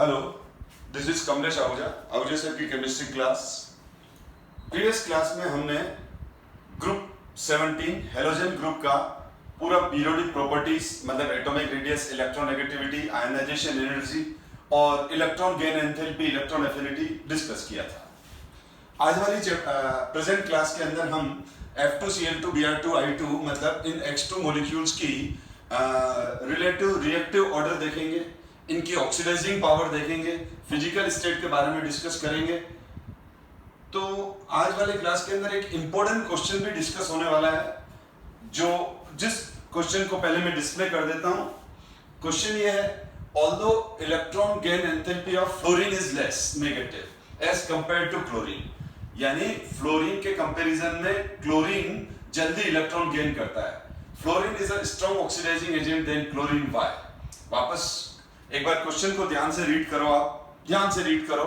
Hello, this is Kamlesh Ahuja sir की chemistry class. Previous class में हमने ग्रुप 17 हेलोजन ग्रुप का पूरा पीरियोडिक प्रॉपर्टीज मतलब atomic radius, electronegativity, ionisation energy और electron gain enthalpy, electron affinity discuss किया था। आज वाली प्रेजेंट क्लास के अंदर हम F2Cl2 Br2 I2 मतलब इन X2 मॉलिक्यूल्स की रिलेटिव रिएक्टिव ऑर्डर देखेंगे, इनकी ऑक्सीडाइजिंग पावर देखेंगे, फिजिकल स्टेट के बारे में डिस्कस करेंगे। तो आज वाले क्लास के अंदर एक इंपॉर्टेंट क्वेश्चन भी डिस्कस होने वाला है, जिस क्वेश्चन को पहले मैं डिस्प्ले कर देता हूं। क्वेश्चन ये है, although electron gain enthalpy of fluorine is less negative as compared to chlorine, यानी फ्लोरीन के कंपैरिजन में क्लोरीन जल्दी इलेक्ट्रॉन गेन करता है। Fluorine is a strong oxidising agent then chlorine. Why? वापस एक बार क्वेश्चन को ध्यान से रीड करो, आप ध्यान से रीड करो।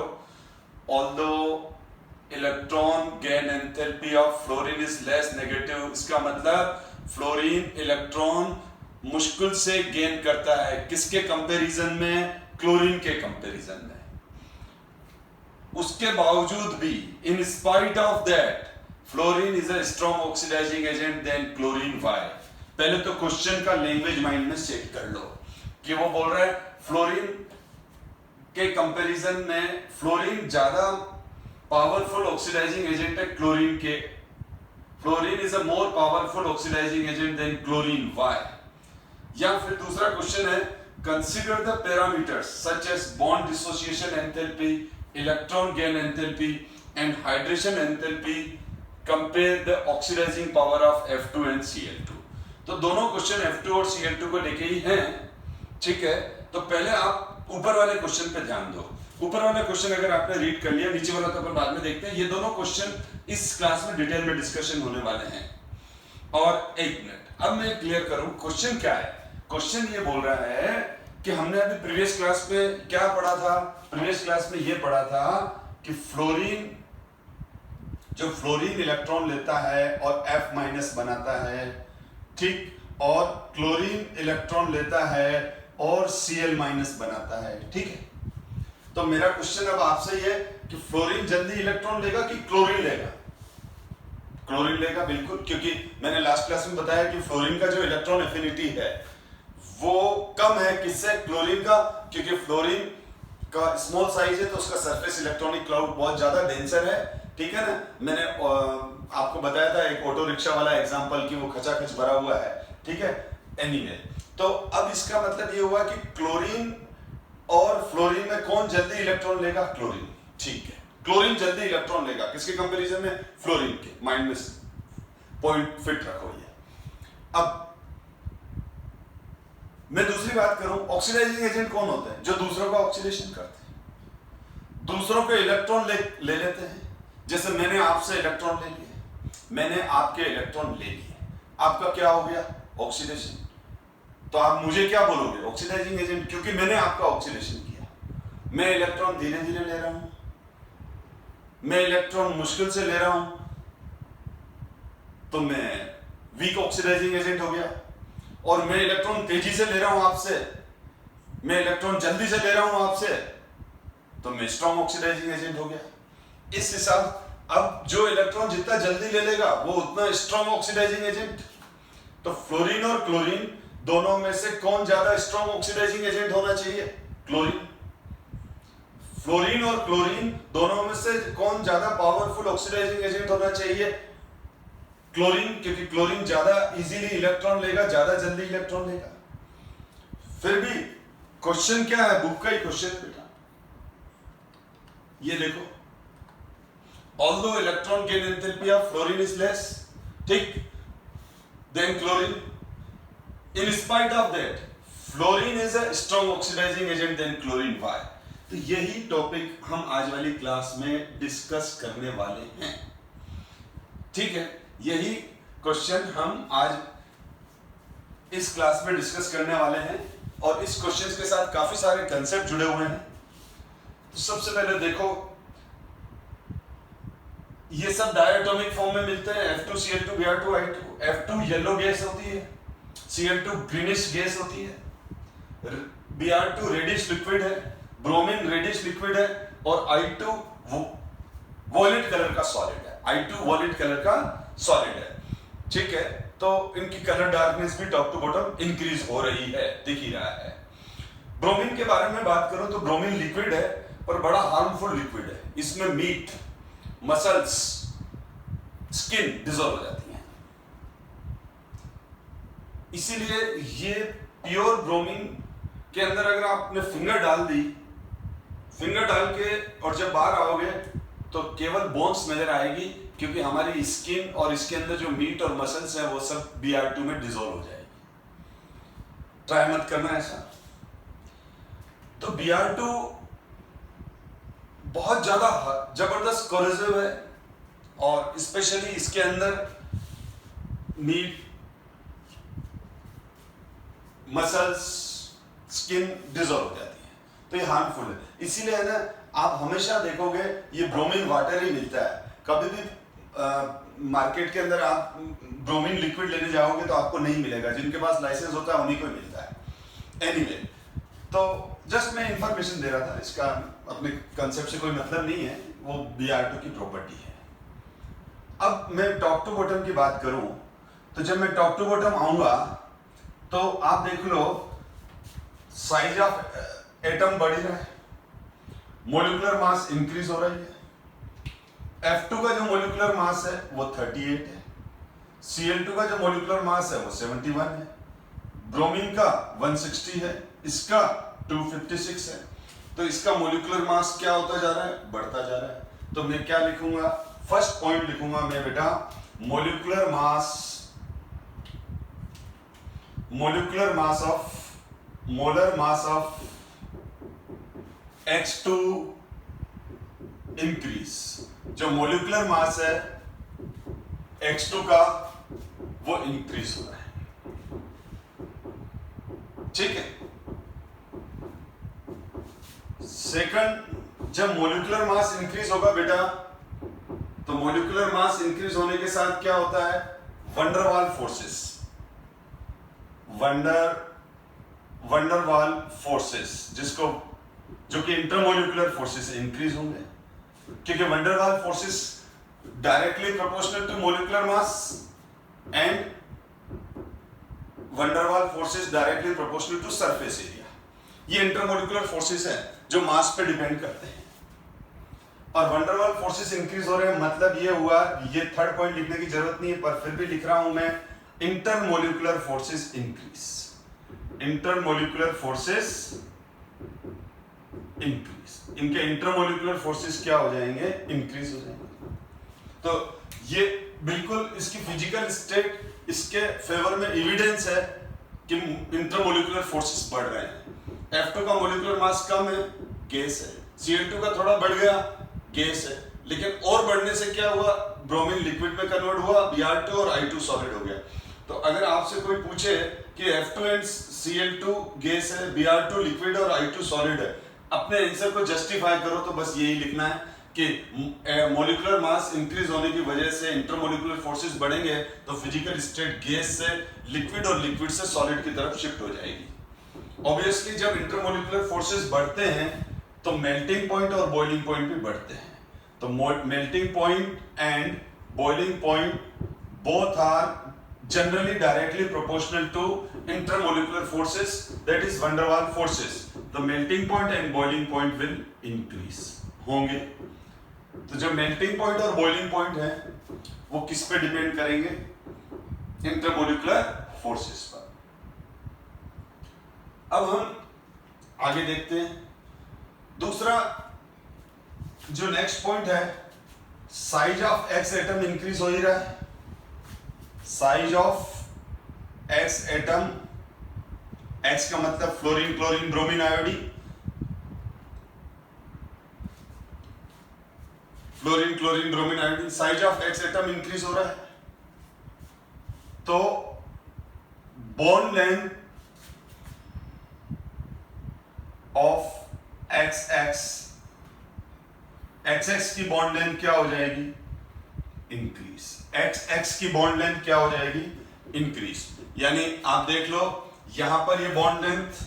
Although electron gain enthalpy of fluorine is less negative, इसका मतलब फ्लोरीन इलेक्ट्रॉन मुश्किल से गेन करता है। किसके कंपैरिजन में? क्लोरीन के कंपैरिजन में। उसके बावजूद भी, in spite of that, fluorine is a strong oxidising agent then chlorine. Why? पहले तो क्वेश्चन का लैंग्वेज माइंड में सेट कर लो कि वो बोल रहा है फ्लोरीन के कंपैरिजन में फ्लोरीन ज्यादा पावरफुल ऑक्सीडाइजिंग एजेंट है क्लोरीन के। Fluorine is a more powerful oxidising agent then chlorine. Why? या फिर दूसरा क्वेश्चन है, consider the parameters such as bond dissociation enthalpy, electron gain enthalpy and hydration enthalpy, compare the oxidising power of F2 and Cl2। तो दोनों question F2 और Cl2 को लेके ही हैं, ठीक है। तो पहले आप ऊपर वाले क्वेश्चन पे ध्यान दो। ऊपर वाला क्वेश्चन अगर आपने रीड कर लिया, नीचे वाला तो अपन बाद में देखते हैं। ये दोनों क्वेश्चन इस क्लास में डिटेल में डिस्कशन होने वाले हैं। और एक मिनट, अब मैं क्लियर करूं क्वेश्चन क्या है। क्वेश्चन ये बोल रहा है कि हमने अभी प्रीवियस क्लास में क्या पढ़ा था? प्रीवियस क्लास में ये पढ़ा था कि फ्लोरीन, जो फ्लोरीन इलेक्ट्रॉन लेता है और F माइनस बनाता है, ठीक, और क्लोरीन इलेक्ट्रॉन लेता है और Cl माइनस बनाता है, ठीक है। तो मेरा क्वेश्चन अब आपसे ये कि फ्लोरीन जल्दी इलेक्ट्रॉन लेगा कि क्लोरीन लेगा? क्लोरीन लेगा, बिल्कुल, क्योंकि मैंने लास्ट क्लास में बताया कि फ्लोरीन का जो इलेक्ट्रॉन एफिनिटी है वो कम है किससे? क्लोरीन का, क्योंकि फ्लोरीन का स्मॉल साइज है तो उसका सरफेस इलेक्ट्रॉनिक क्लाउड बहुत ज्यादा डेंसर है, ठीक है ना। मैंने आपको बताया था एक ऑटो रिक्शा वाला एग्जांपल कि वो खचाखच भरा हुआ है, ठीक है। एनीवे, तो अब इसका मतलब ये हुआ कि क्लोरीन और फ्लोरीन में कौन जल्दी इलेक्ट्रॉन लेगा? क्लोरीन, ठीक है। क्लोरीन जल्दी इलेक्ट्रॉन लेगा, किसके कंपैरिजन में? फ्लोरीन के। माइंड में पॉइंट फिट रखो ये। अब मैं दूसरी बात करूं, ऑक्सीडाइजिंग एजेंट कौन होते हैं? जो दूसरों का ऑक्सीडेशन करते हैं, दूसरों के इलेक्ट्रॉन ले लेते हैं। जैसे मैंने आपसे इलेक्ट्रॉन ले लिए, मैंने आपके इलेक्ट्रॉन ले लिए, आपका क्या हो गया? ऑक्सीडेशन। तो आप मुझे क्या बोलोगे? ऑक्सीडाइजिंग एजेंट, क्योंकि मैंने आपका ऑक्सीडेशन किया। मैं इलेक्ट्रॉन धीरे धीरे ले रहा हूं, मैं इलेक्ट्रॉन मुश्किल से ले रहा हूं, तो मैं वीक ऑक्सीडाइजिंग एजेंट हो गया। और मैं इलेक्ट्रॉन तेजी से ले रहा हूं आपसे, मैं इलेक्ट्रॉन जल्दी से ले रहा हूं आपसे, तो मैं स्ट्रॉन्ग ऑक्सीडाइजिंग एजेंट हो गया। इस हिसाब, अब जो इलेक्ट्रॉन जितना जल्दी ले लेगा वो उतना स्ट्रॉन्ग ऑक्सीडाइजिंग एजेंट। तो फ्लोरीन और क्लोरीन दोनों में से कौन ज्यादा स्ट्रॉन्ग ऑक्सीडाइजिंग एजेंट होना चाहिए? क्लोरीन। फ्लोरीन और क्लोरीन दोनों में से कौन ज्यादा पावरफुल ऑक्सीडाइजिंग एजेंट होना चाहिए? क्लोरीन, क्योंकि क्लोरीन ज्यादा इजीली इलेक्ट्रॉन लेगा, ज्यादा जल्दी इलेक्ट्रॉन लेगा। फिर भी क्वेश्चन क्या है? बुक का ही क्वेश्चन है बेटा, ये देखो, although electron gain enthalpy of fluorine is less, ठीक, then chlorine, in spite of that fluorine is a strong oxidising agent then chlorine. Why? तो यही टॉपिक हम आज वाली क्लास में डिस्कस करने वाले हैं, ठीक है। यही क्वेश्चन हम आज इस क्लास में डिस्कस करने वाले हैं और इस क्वेश्चन के साथ काफी सारे कंसेप्ट जुड़े हुए हैं। तो सबसे पहले देखो, ये सब डायटोमिक फॉर्म में मिलते हैं। F2Cl2 Br2 I2। F2 yellow gas होती है, Cl2 ग्रीनिश गैस होती है, Br2 रेडिश लिक्विड है, ब्रोमीन रेडिश लिक्विड है और I2 वॉलेट कलर का सॉलिड है। I2 वॉलेट कलर का सॉलिड है, ठीक है। तो इनकी कलर डार्कनेस भी टॉप टू बॉटम इंक्रीज हो रही है, दिख ही रहा है। ब्रोमीन के बारे में बात करूं तो ब्रोमीन लिक्विड है पर बड़ा हार्मफुल लिक्विड है। इसमें मीट, मसल्स, स्किन डिसॉल्व हो जाती है। इसीलिए ये प्योर ब्रोमीन के अंदर अगर आपने फिंगर डाल दी, फिंगर डाल के और जब बाहर आओगे तो केवल बोन्स नजर आएगी, क्योंकि हमारी स्किन और इसके अंदर जो मीट और मसल्स है वो सब Br2 में डिसॉल्व हो जाएगी। ट्राई मत करना ऐसा। तो Br2 बहुत ज्यादा जबरदस्त कोरोसिव है और स्पेशली इसके अंदर मीट, मसल्स, स्किन डिसॉल्व हो जाती है, तो ये हार्मफुल है। इसीलिए है ना, आप हमेशा देखोगे ये ब्रोमीन वाटर ही मिलता है। कभी भी मार्केट के अंदर आप ब्रोमीन लिक्विड लेने जाओगे तो आपको नहीं मिलेगा। जिनके पास लाइसेंस होता है उन्हीं को मिलता है। एनीवे, तो जस्ट मैं इंफॉर्मेशन दे रहा था, इसका अपने कंसेप्ट से कोई मतलब नहीं है, वो Br2 की प्रॉपर्टी है। अब मैं टॉप टू बॉटम की बात करूं तो जब मैं टॉप टू बॉटम आऊंगा तो आप देख लो साइज ऑफ एटम बढ़ रहा है, मोलिकुलर मास इंक्रीज हो रही है। F2 का जो मोलिकुलर मास है वो 38 है, Cl2 का जो मोलिकुलर मास है वो 71 है, ब्रोमीन का 160 है, इसका 256 है। तो इसका मोलिकुलर मास क्या होता जा रहा है? बढ़ता जा रहा है। तो मैं क्या लिखूंगा? फर्स्ट पॉइंट लिखूंगा मैं बेटा, molecular mass of molar mass of H2 increase. जो मोलिकुलर मास है H2 का वो इंक्रीज हो रहा है, ठीक है। सेकंड, जब मोलिकुलर मास इंक्रीज होगा बेटा, तो मोलिकुलर मास इंक्रीज होने के साथ क्या होता है? वंडरवाल फोर्सेस, वंडरवाल फोर्सेस जो कि इंटरमोलिकुलर फोर्सेस इंक्रीज होंगे, क्योंकि van der Waals forces directly proportional to molecular mass and van der Waals forces directly proportional to surface area. ये इंटरमोलिकुलर फोर्सेस हैं जो मास पे डिपेंड करते हैं। और वंडरवाल फोर्सेस इंक्रीज हो रहे हैं, मतलब ये हुआ, ये थर्ड पॉइंट लिखने की जरूरत नहीं है पर फिर भी लिख रहा हूं मैं, intermolecular forces increase. Intermolecular forces increase, इनके इंटरमोलिकुलर फोर्सेस क्या हो जाएंगे? इंक्रीज हो जाएंगे। तो ये बिल्कुल इसकी फिजिकल स्टेट इसके फेवर में एविडेंस है कि इंटरमोलिकुलर फोर्सेस बढ़ रहे हैं। F2 का मोलिकुलर मास कम है, गैस है। Cl2 का थोड़ा बढ़ गया, गैस है। लेकिन और बढ़ने से क्या हुआ? ब्रोमीन लिक्विड में कन्वर्ट हुआ, Br2 और I2 सॉलिड हो गया। तो अगर आपसे कोई पूछे कि F2 एंड Cl2 गैस है, Br2 लिक्विड और I2 सॉलिड है, अपने आंसर को जस्टिफाई करो तो बस यही लिखना है कि मोलिकुलर मास इंक्रीज होने की वजह से इंटरमोलिकुलर फोर्सेस बढ़ेंगे तो फिजिकल स्टेट गैस से लिक्विड और लिक्विड से सॉलिड की तरफ शिफ्ट हो जाएगी। ऑब्वियसली जब इंटरमोलिकुलर फोर्सेस बढ़ते हैं तो मेल्टिंग पॉइंट और बॉइलिंग पॉइंट भी बढ़ते हैं। तो melting point and boiling point both are generally directly proportional to intermolecular forces, that is van der Waals forces. The melting point and boiling point will increase होंगे। तो जो melting point और boiling point है वो किस पे depend करेंगे? intermolecular forces पर। अब हम आगे देखते हैं। दूसरा जो नेक्स्ट पॉइंट है, size of x atom increase हो ही रहा है। Size of x atom, x का मतलब fluorine, chlorine, bromine, iodine. Fluorine, chlorine, bromine, iodine, size of x atom increase हो रहा है। तो bond length of x x की बॉन्ड लेंथ क्या हो जाएगी? इंक्रीज। एक्स की बॉन्ड लेंथ क्या हो जाएगी? इंक्रीज। यानी आप देख लो, यहां पर ये बॉन्ड लेंथ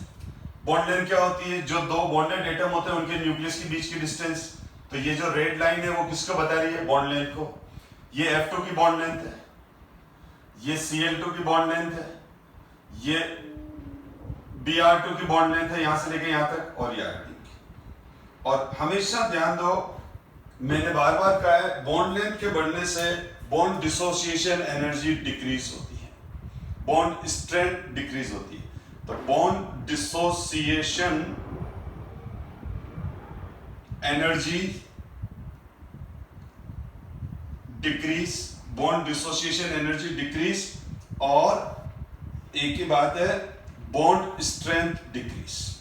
बॉन्ड लेंथ क्या होती है? जो दो बॉन्डेड एटम होते हैं उनके न्यूक्लियस के बीच की डिस्टेंस। तो ये जो रेड लाइन है वो किसको बता रही है? बॉन्ड लेंथ को। ये F2 की बॉन्ड लेंथ है, ये Cl2 की बॉन्ड लेंथ है, ये Br2 की बॉन्ड लेंथ है, यहां से लेके यहां तक, और ये आयोडीन की। और हमेशा ध्यान दो, मैंने बार बार कहा है, बॉन्ड लेंथ के बढ़ने से बॉन्ड डिसोसिएशन एनर्जी डिक्रीज होती है, बॉन्ड स्ट्रेंथ डिक्रीज होती है। तो bond dissociation energy decrease, bond dissociation energy decrease, और एक ही बात है, bond strength decrease,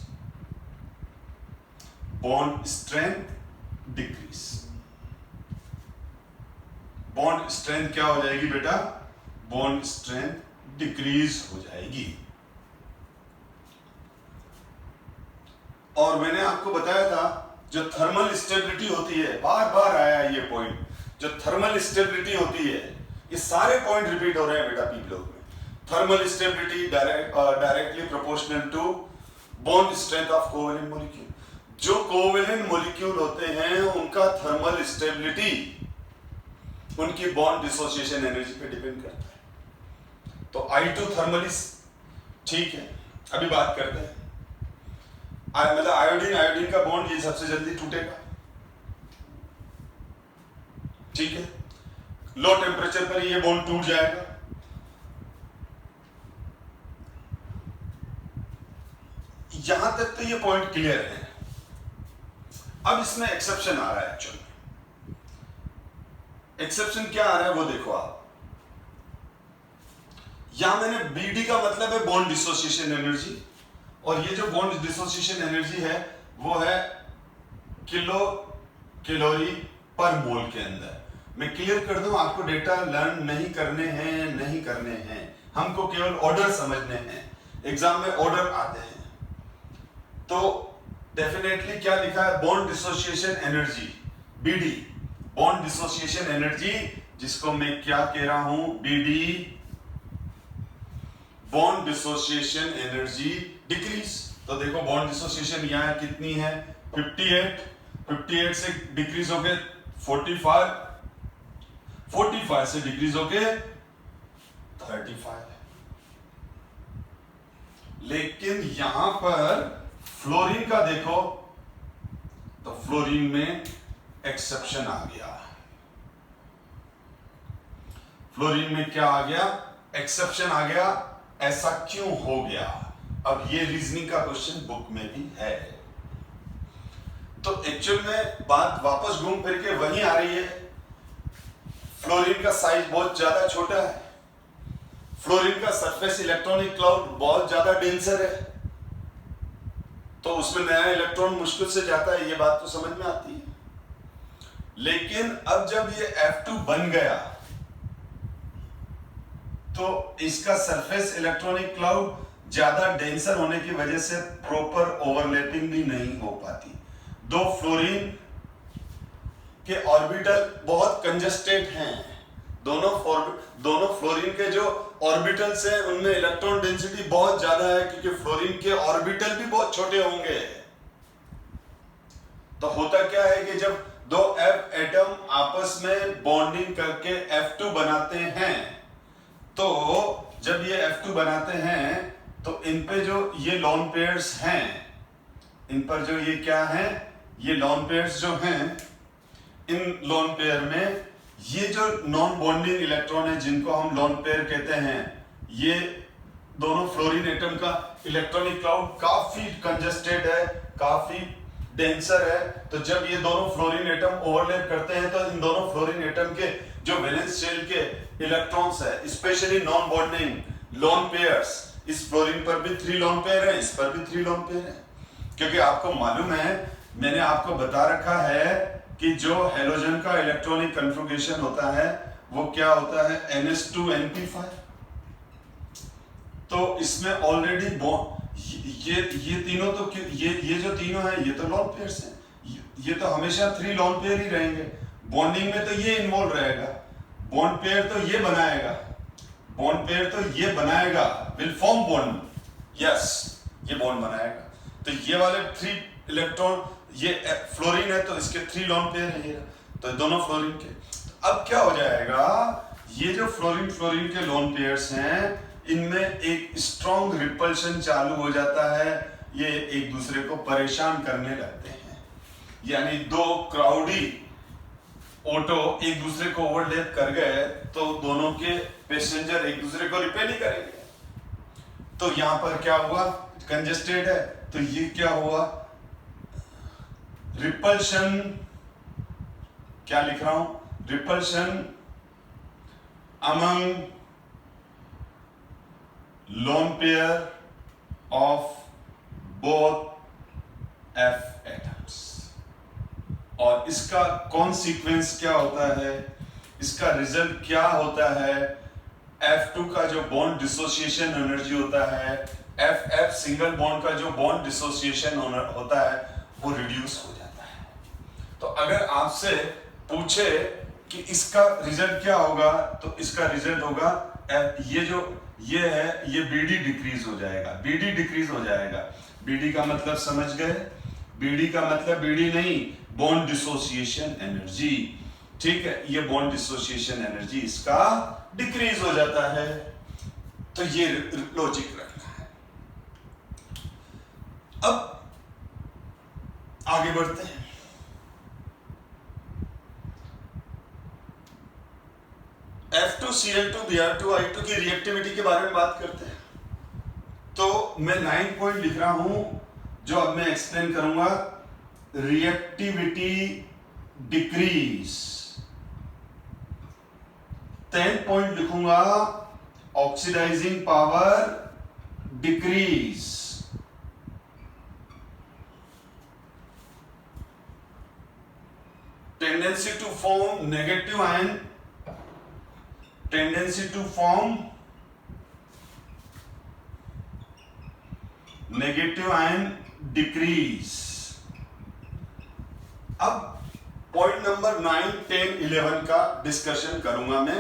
bond strength decrease. Bond strength क्या हो जाएगी बेटा? बॉन्ड स्ट्रेंथ डिक्रीज हो जाएगी। और मैंने आपको बताया था, जो थर्मल स्टेबिलिटी होती है, बार बार आया ये पॉइंट, जो थर्मल स्टेबिलिटी होती है, ये सारे पॉइंट रिपीट हो रहे हैं बेटा पी ब्लॉक में। Thermal stability directly proportional to bond strength of covalent molecule. जो कोवेलेंट मॉलिक्यूल होते हैं उनका थर्मल स्टेबिलिटी उनकी बॉन्ड डिसोसिएशन एनर्जी पे डिपेंड करता है। तो I2 थर्मली ठीक है। अभी बात करते हैं, मतलब आयोडीन का बॉन्ड ये सबसे जल्दी टूटेगा, ठीक है। लो टेम्परेचर पर ये बॉन्ड टूट जाएगा। यहां तक तो ये पॉइंट क्लियर है। अब इसमें एक्सेप्शन आ रहा है। एक्चुअली एक्सेप्शन क्या आ रहा है वो देखो आप। यहां मैंने BD का मतलब है बॉन्ड डिसोसिएशन एनर्जी, और ये जो बॉन्ड डिसोसिएशन एनर्जी है वो है किलो कैलोरी पर मोल के अंदर। मैं क्लियर कर दूं, आपको डेटा लर्न नहीं करने हैं, हमको केवल ऑर्डर समझने हैं। एग्जाम में ऑर्डर आते हैं। तो डेफिनेटली क्या लिखा है? Bond dissociation energy, BD, bond dissociation energy, जिसको मैं क्या कह रहा हूं? BD, bond dissociation energy decrease. तो देखो बॉन्ड डिसोसिएशन यहां कितनी है? 58 से डिक्रीज होके 45 से डिक्रीज होके 35। लेकिन यहां पर फ्लोरीन का देखो, तो फ्लोरीन में एक्सेप्शन आ गया। फ्लोरीन में क्या आ गया? एक्सेप्शन आ गया। ऐसा क्यों हो गया? अब ये रीजनिंग का क्वेश्चन बुक में भी है। तो एक्चुअल में बात वापस घूम फिर के वहीं आ रही है। फ्लोरीन का साइज बहुत ज्यादा छोटा है, फ्लोरीन का सरफेस इलेक्ट्रॉनिक क्लाउड बहुत ज्यादा डेंसर है, तो उसमें नया इलेक्ट्रॉन मुश्किल से जाता है। ये बात तो समझ में आती है। लेकिन अब जब ये F2 बन गया तो इसका सरफेस इलेक्ट्रॉनिक क्लाउड ज्यादा डेंसर होने की वजह से प्रॉपर ओवरलैपिंग भी नहीं हो पाती। दो फ्लोरीन के ऑर्बिटल बहुत कंजस्टेड हैं। दोनों फ्लोरीन के जो ऑर्बिटल्स हैं उनमें इलेक्ट्रॉन डेंसिटी बहुत ज्यादा है, क्योंकि फ्लोरीन के ऑर्बिटल भी बहुत छोटे होंगे। तो होता क्या है कि जब दो F एटम आपस में बॉन्डिंग करके F2 बनाते हैं, तो जब ये F2 बनाते हैं तो इन पे जो ये लोन पेयर्स हैं, इन पर जो ये क्या है, ये लोन पेयर्स जो हैं, इन लोन पेयर में ये जो नॉन बॉन्डिंग इलेक्ट्रॉन है जिनको हम लोन पेयर कहते हैं, ये दोनों फ्लोरीन एटम का इलेक्ट्रॉनिक क्लाउड काफी कंजस्टेड है, काफी डेंसर है। तो जब ये दोनों फ्लोरीन एटम ओवरलैप करते हैं तो इन दोनों फ्लोरीन एटम के जो वैलेंस शेल के इलेक्ट्रॉन्स है, specially non bonding lone pairs, इस फ्लोरीन पर भी 3 लोन पेयर है, इस पर भी 3 लोन पेयर है। क्योंकि आपको मालूम है, मैंने आपको बता रखा है कि जो हेलोजन का इलेक्ट्रॉनिक कन्फिगरेशन होता है वो क्या होता है? NH2np5। तो इसमें ऑलरेडी ये तीनों तो ये जो तीनों हैं ये तो लोन पेयर्स हैं। ये तो हमेशा 3 लोन पेयर ही रहेंगे। बॉन्डिंग में तो ये इन्वॉल्व रहेगा, बॉन्ड पेयर तो ये बनाएगा, बॉन्ड पेयर तो ये बनाएगा, विल फॉर्म बॉन्ड, यस ये बॉन्ड बनाएगा। तो ये वाले 3 इलेक्ट्रॉन, ये फ्लोरीन है तो इसके 3 लोन पेयर है, ये तो दोनों फ्लोरीन के। अब क्या हो जाएगा, ये जो फ्लोरीन के लोन पेयर्स हैं इनमें एक स्ट्रॉन्ग रिपल्शन चालू हो जाता है, ये एक दूसरे को परेशान करने लगते हैं। यानी 2 क्राउडी ऑटो एक दूसरे को ओवरलैप कर गए तो दोनों के पैसेंजर एक दूसरे को रिपेल ही करेंगे। तो यहां पर क्या हुआ, कंजेस्टेड है, तो ये क्या हुआ, रिपल्शन, क्या लिख रहा हूं, repulsion among lone pair of both F atoms। और इसका कॉन्सिक्वेंस क्या होता है, इसका रिजल्ट क्या होता है, F2 का जो बॉन्ड डिसोसिएशन एनर्जी होता है, FF सिंगल बॉन्ड का जो बॉन्ड डिसोसिएशन होता है वो रिड्यूस हो जाता है। तो अगर आपसे पूछे कि इसका रिजल्ट क्या होगा, तो इसका रिजल्ट होगा ये जो ये है ये BD डिक्रीज हो जाएगा, BD डिक्रीज हो जाएगा। BD का मतलब समझ गए, BD का मतलब BD नहीं, बॉन्ड डिसोसिएशन एनर्जी, ठीक है, ये बॉन्ड डिसोसिएशन एनर्जी इसका डिक्रीज हो जाता है। तो ये लॉजिक रखना है। अब आगे बढ़ते हैं। F2Cl2 Br2I2 की रिएक्टिविटी के बारे में बात करते हैं। तो मैं 9 पॉइंट लिख रहा हूं जो अब मैं एक्सप्लेन करूंगा। Reactivity decrease. 10 पॉइंट लिखूंगा, oxidising power decrease. Tendency to form negative ion, tendency to form negative ion decrease। अब पॉइंट नंबर 9, 10, 11 का डिस्कशन करूंगा मैं,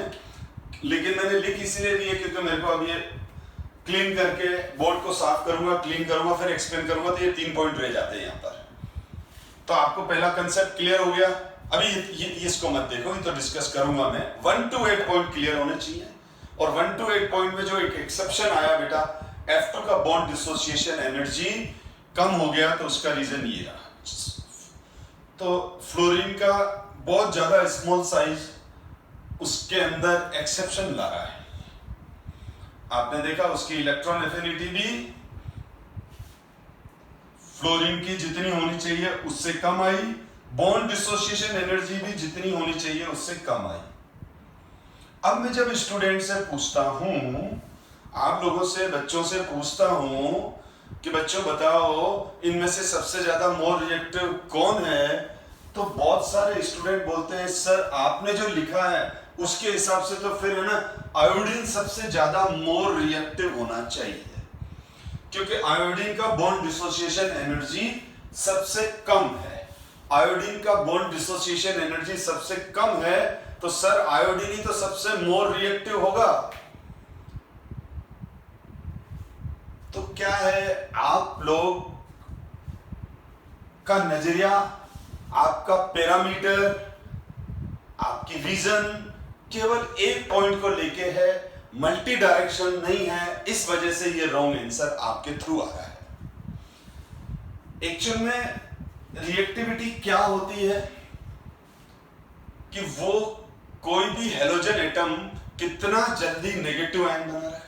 लेकिन मैंने लिख इसलिए दिया क्योंकि मेरे को अब ये क्लीन करके बोर्ड को साफ करूंगा, क्लीन करूंगा, फिर एक्सप्लेन करूंगा, तो ये 3 पॉइंट रह जाते हैं यहां पर। तो आपको पहला कंसेप्ट क्लियर हो गया। अभी ये इसको मत देखो, ये तो डिस्कस करूंगा मैं। 1 to 8 पॉइंट क्लियर होने चाहिए। और 1 to 8 पॉइंट में जो एक एक्सेप्शन आया बेटा, F2 का बॉन्ड डिसोसिएशन एनर्जी कम हो गया, तो उसका रीजन ये रहा। तो फ्लोरीन का बहुत ज्यादा स्मॉल साइज उसके अंदर एक्सेप्शन ला रहा है। आपने देखा उसकी इलेक्ट्रॉन एफिनिटी भी फ्लोरीन की जितनी होनी चाहिए उससे कम आई, बॉन्ड डिसोसिएशन एनर्जी भी जितनी होनी चाहिए उससे कम आई। अब मैं जब स्टूडेंट से पूछता हूं, आप लोगों से, बच्चों से पूछता हूं कि बच्चों बताओ इनमें से सबसे ज्यादा मोर रिएक्टिव कौन है, तो बहुत सारे स्टूडेंट बोलते हैं सर आपने जो लिखा है उसके हिसाब से तो फिर है ना आयोडीन सबसे ज्यादा मोर रिएक्टिव होना चाहिए, क्योंकि आयोडीन का बॉन्ड डिसोसिएशन एनर्जी सबसे कम है। आयोडीन का बॉन्ड डिसोसिएशन एनर्जी सबसे कम है, तो सर आयोडीन ही तो सबसे मोर रिएक्टिव होगा। तो क्या है, आप लोग का नजरिया, आपका पैरामीटर, आपकी विजन केवल एक पॉइंट को लेके है, मल्टी डायरेक्शन नहीं है। इस वजह से ये रॉन्ग आंसर आपके थ्रू आ रहा है। एक्चुअल में रिएक्टिविटी क्या होती है कि वो कोई भी हेलोजन एटम कितना जल्दी नेगेटिव आयन बना रहा है।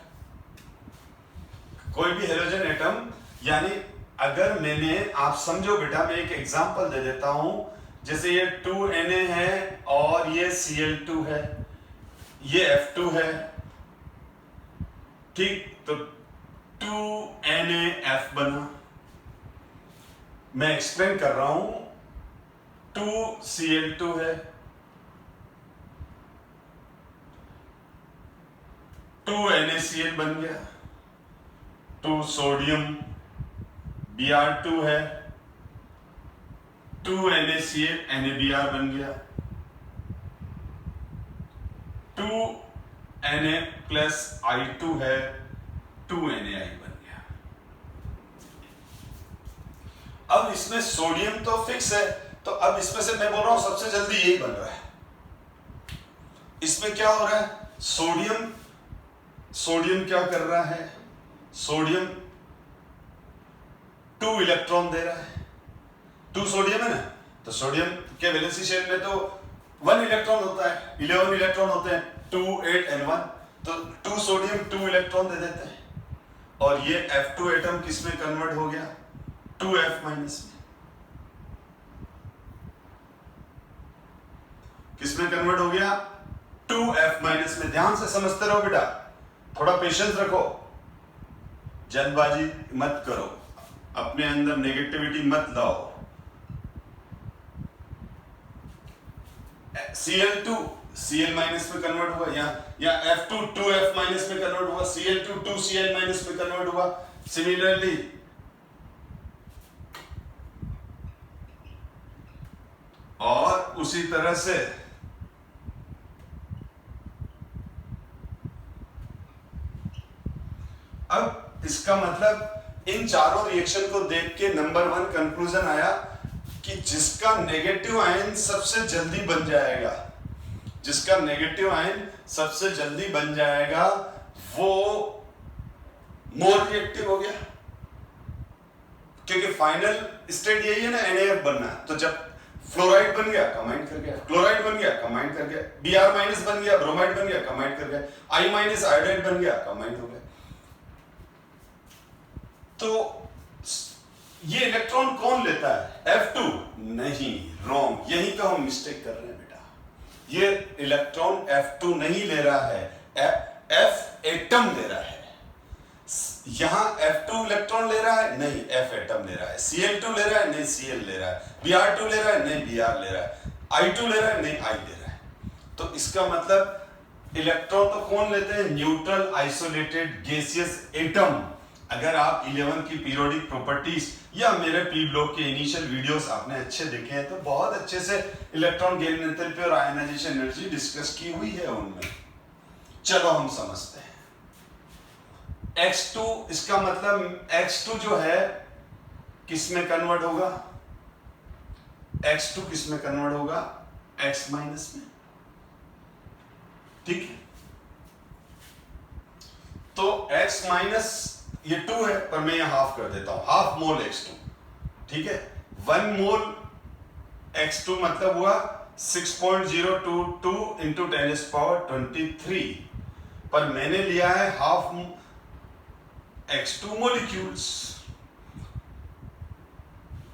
कोई भी हेलोजन एटम, यानी अगर मैंने, आप समझो बेटा, मैं एक एग्जांपल दे देता हूं। जैसे ये 2Na है और ये Cl2 है, ये F2 है, ठीक, तो 2NaF बना। मैं एक्सप्लेन कर रहा हूं, 2Cl2 है, 2NaCl बन गया, 2 सोडियम Br2 है, 2NaCl NaBr बन गया, 2Na प्लस I2 है, 2NaI बन गया। अब इसमें सोडियम तो फिक्स है, तो अब इसमें से मैं बोल रहा हूं सबसे जल्दी यही बन रहा है। इसमें क्या हो रहा है, सोडियम क्या कर रहा है, सोडियम 2 इलेक्ट्रॉन दे रहा है, 2 सोडियम है ना, तो सोडियम के वैलेंसी शेल में तो 1 इलेक्ट्रॉन होता है, 11 इलेक्ट्रॉन होते हैं, 2 8 and 1, तो 2 सोडियम 2 इलेक्ट्रॉन दे देते हैं, और ये F2 एटम किस में कन्वर्ट हो गया, 2F माइनस में। किस में कन्वर्ट हो गया, 2F माइनस में। ध्यान से समझते रहो बेटा, थोड़ा पेशेंस रखो, जल्दबाजी मत करो, अपने अंदर नेगेटिविटी मत लाओ। Cl2 Cl माइनस में कन्वर्ट हुआ, या F2 2F माइनस में कन्वर्ट हुआ, Cl2 2Cl माइनस में कन्वर्ट हुआ। सिमिलरली और उसी तरह से अब इसका मतलब इन चारों रिएक्शन को देख के नंबर 1 कंक्लूजन आया कि जिसका नेगेटिव आयन सबसे जल्दी बन जाएगा, जिसका नेगेटिव आयन सबसे जल्दी बन जाएगा वो मोर रिएक्टिव हो गया, क्योंकि फाइनल स्टेट यही है ना, NaF बनना। तो जब फ्लोराइड बन गया कंबाइन कर गया, क्लोराइड बन गया कंबाइन कर गया, Br माइनस बन गया, ब्रोमाइड बन गया कंबाइन कर गया, I माइनस आयोडाइड बन गया कंबाइन हो गया। तो ये इलेक्ट्रॉन कौन लेता है, F2 नहीं, रॉन्ग, यही तो हम मिस्टेक कर रहे हैं बेटा। ये इलेक्ट्रॉन F2 नहीं ले रहा है, F एटम ले रहा है। यहां F2 इलेक्ट्रॉन ले रहा है, नहीं, F एटम ले रहा है। Cl2 ले रहा है, नहीं, Cl ले रहा है। Br2 ले रहा है, नहीं, Br ले रहा है। I2 ले रहा है, नहीं, I ले रहा है। तो इसका मतलब इलेक्ट्रॉन तो कौन लेते हैं, न्यूट्रल आइसोलेटेड गैसियस एटम। अगर आप 11 की पीरियोडिक प्रॉपर्टीज या मेरे पी ब्लॉक के इनिशियल वीडियोस आपने अच्छे देखे हैं, तो बहुत अच्छे से इलेक्ट्रॉन गेन एंथैल्पी और आयनाइजेशन एनर्जी डिस्कस की हुई है उनमें। चलो हम समझते हैं। X2, इसका मतलब X2 जो है किस में कन्वर्ट होगा, X2 किस में कन्वर्ट होगा, X माइनस में, ठीक है। तो X माइनस ये 2 है, पर मैं यहां हाफ कर देता हूं, हाफ मोल X2, ठीक है। 1 मोल X2 मतलब हुआ 6.022 इंटू 10⁻23, पर मैंने लिया है हाफ X2 मोलिक्यूल्स,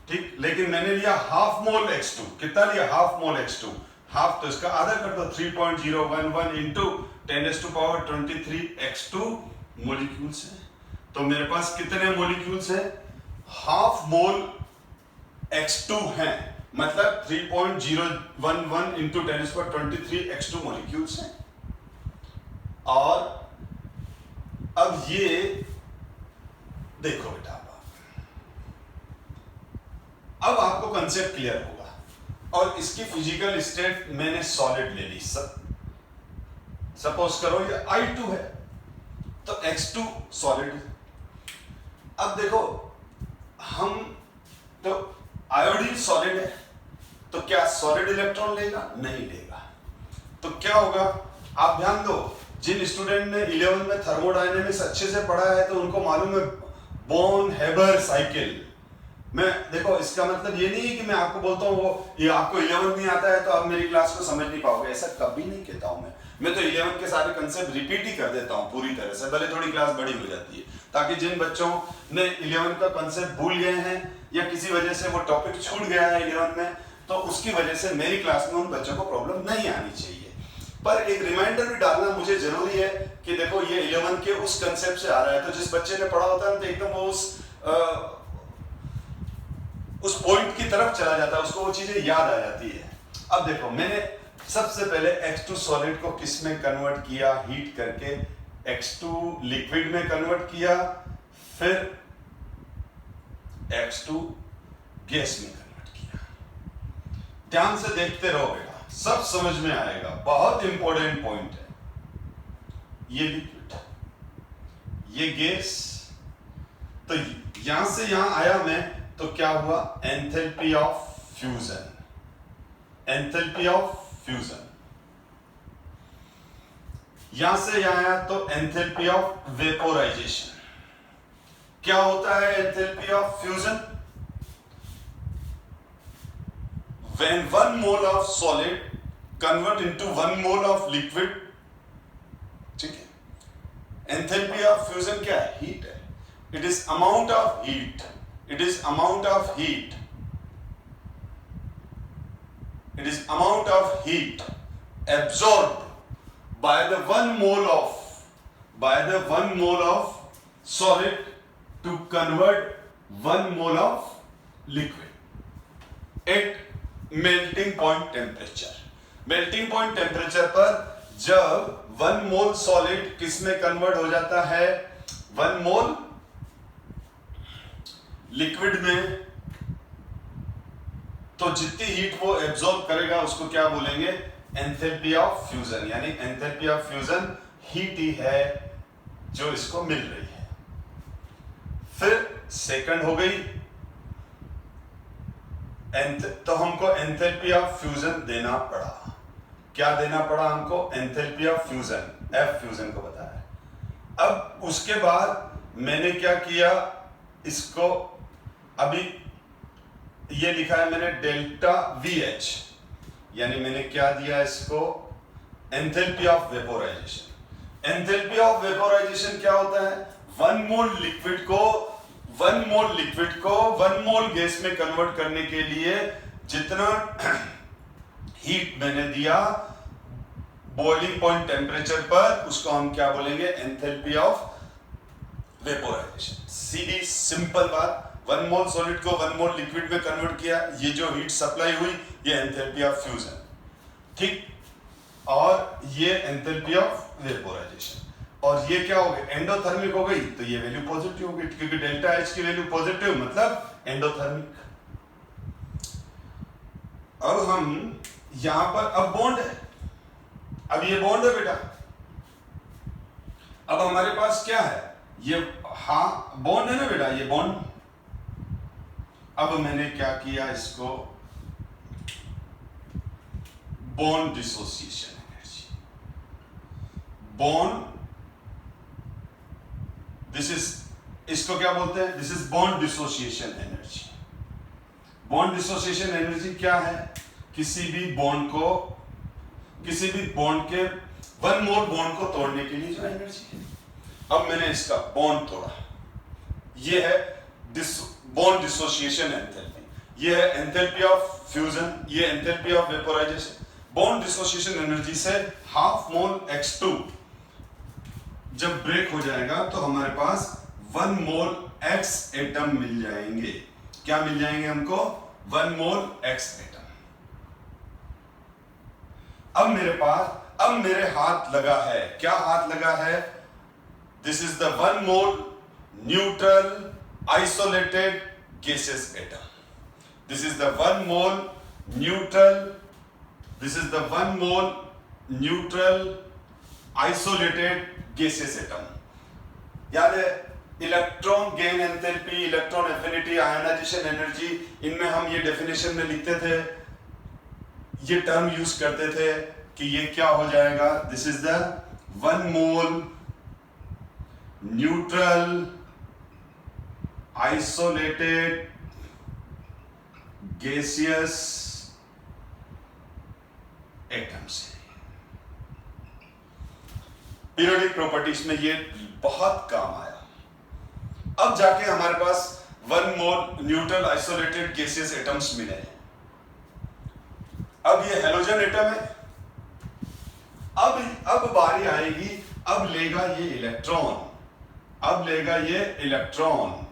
ठीक, लेकिन मैंने लिया हाफ मोल X2। कितना लिया, हाफ मोल X2, हाफ तो इसका आधा कर दो, 3.011 इंटू 10⁻23 X2 मोलिक्यूल्स है। तो मेरे पास कितने मोलिक्यूल्स हैं, हाफ मोल X2 हैं, मतलब 3.011 इंटू 10⁻23 X2 मोलिक्यूल्स हैं। और अब ये देखो बेटा, अब आपको कंसेप्ट क्लियर होगा। और इसकी फिजिकल स्टेट मैंने सॉलिड ले ली, सपोज करो ये I2 है, तो X2 सॉलिड है। अब देखो, हम तो आयोडीन सॉलिड है, तो क्या सॉलिड इलेक्ट्रॉन लेगा, नहीं लेगा। तो क्या होगा, आप ध्यान दो, जिन स्टूडेंट ने 11 में थर्मोडायनेमिक्स अच्छे से पढ़ा है तो उनको मालूम है बॉर्न हेबर साइकिल। मैं देखो, इसका मतलब ये नहीं है कि मैं आपको बोलता हूँ वो ये आपको 11 नहीं आता है तो आप मेरी क्लास को समझ नहीं पाओगे, ऐसा कभी नहीं कहता हूं मैं तो 11 के सारे कंसेप्ट रिपीट ही कर देता हूँ पूरी तरह से, भले थोड़ी क्लास बड़ी हो जाती है, ताकि जिन बच्चों ने 11 का कंसेप्ट भूल गए हैं या किसी वजह से वो टॉपिक छूट गया है 11 में, तो उसकी वजह से मेरी क्लास में उन बच्चों को प्रॉब्लम नहीं आनी चाहिए। पर एक रिमाइंडर भी डालना मुझे जरूरी है कि देखो ये 11 के उस कंसेप्ट से आ रहा है, तो जिस बच्चे ने पढ़ा होता है तो एकदम वो उस पॉइंट की तरफ चला जाता है, उसको वो चीजें याद आ जाती है। अब देखो, मैंने सबसे पहले X2 सॉलिड को किस में कन्वर्ट किया, हीट करके X2 लिक्विड में कन्वर्ट किया, फिर X2 गैस में कन्वर्ट किया। ध्यान से देखते रहो बेटा, सब समझ में आएगा, बहुत इंपॉर्टेंट पॉइंट है। ये लिक्विड, ये गैस, तो यहां से यहां आया मैं तो क्या हुआ, enthalpy of fusion, enthalpy of fusion. यहां से यहां आया तो एंथैल्पी ऑफ वेपोराइजेशन। क्या होता है enthalpy of fusion? When 1 mole of solid convert into 1 mole of liquid, ठीक है, एंथैल्पी ऑफ फ्यूजन क्या है? हीट है। It is amount of heat, it is amount of heat, it is amount of heat absorbed by the 1 mole of, by the 1 mole of solid to convert 1 mole of liquid at melting point temperature. Melting point temperature पर जब 1 मोल solid किस में convert हो जाता है? 1 मोल liquid में, तो जितनी हीट वो एब्जॉर्ब करेगा उसको क्या बोलेंगे? Enthalpy of fusion. यानी एंथैल्पी ऑफ फ्यूजन हीट ही है जो इसको मिल रही है। फिर सेकंड हो गई, तो हमको एंथैल्पी ऑफ फ्यूजन देना पड़ा। क्या देना पड़ा हमको? Enthalpy of fusion, F fusion को बताया। अब उसके बाद मैंने क्या किया, इसको अभी ये लिखा है मैंने डेल्टा वी एच, यानी मैंने क्या दिया इसको? Enthalpy of vaporisation. Enthalpy of vaporisation क्या होता है? 1 मोल लिक्विड को 1 मोल गैस में कन्वर्ट करने के लिए जितना हीट मैंने दिया बॉइलिंग पॉइंट टेम्परेचर पर, उसको हम क्या बोलेंगे? Enthalpy of vaporisation. Sidhi simple बात, 1 मोल सॉलिड को 1 मोल लिक्विड में कन्वर्ट किया, ये जो हीट सप्लाई हुई ये एंथैल्पी ऑफ फ्यूजन, ठीक। और ये एंथैल्पी ऑफ वेपोराइजेशन। और ये क्या हो गया? एंडोथर्मिक हो गई, तो ये वैल्यू पॉजिटिव हो गई, क्योंकि डेल्टा एच की वैल्यू पॉजिटिव मतलब एंडोथर्मिक। अब हम यहां पर, अब बॉन्ड है, अब ये बॉन्ड है बेटा। अब हमारे पास क्या है? ये बॉन्ड है ना बेटा, ये बॉन्ड। अब मैंने क्या किया इसको? Bond dissociation energy, bond, this is, इसको क्या बोलते हैं? This is bond dissociation energy. Bond dissociation energy क्या है? किसी भी बॉन्ड के 1 मोल बॉन्ड को तोड़ने के लिए जो एनर्जी है। अब मैंने इसका बॉन्ड तोड़ा, ये है बॉन्ड डिसोसिएशन एंथैल्पी, ये है एंथैल्पी ऑफ फ्यूजन, ये enthalpy of vaporisation. Bond dissociation energy से हाफ मोल X2 जब ब्रेक हो जाएगा तो हमारे पास 1 मोल X एटम मिल जाएंगे। क्या मिल जाएंगे हमको? 1 मोल X एटम। अब मेरे पास, अब मेरे हाथ लगा है, क्या हाथ लगा है? This is the 1 mole neutral isolated gaseous atom. This is the 1 mole neutral, this is the 1 mole neutral isolated gaseous atom. याद है electron gain enthalpy, electron affinity, ionisation energy, इनमें हम ये डेफिनेशन में लिखते थे, ये टर्म यूज करते थे कि ये क्या हो जाएगा? This is the 1 mole neutral isolated gaseous atoms. Periodic properties में ये बहुत काम आया। अब जाके हमारे पास 1 mole neutral isolated gaseous atoms मिले। अब ये हेलोजन एटम है। अब बारी आएगी, अब लेगा ये इलेक्ट्रॉन, अब लेगा ये इलेक्ट्रॉन,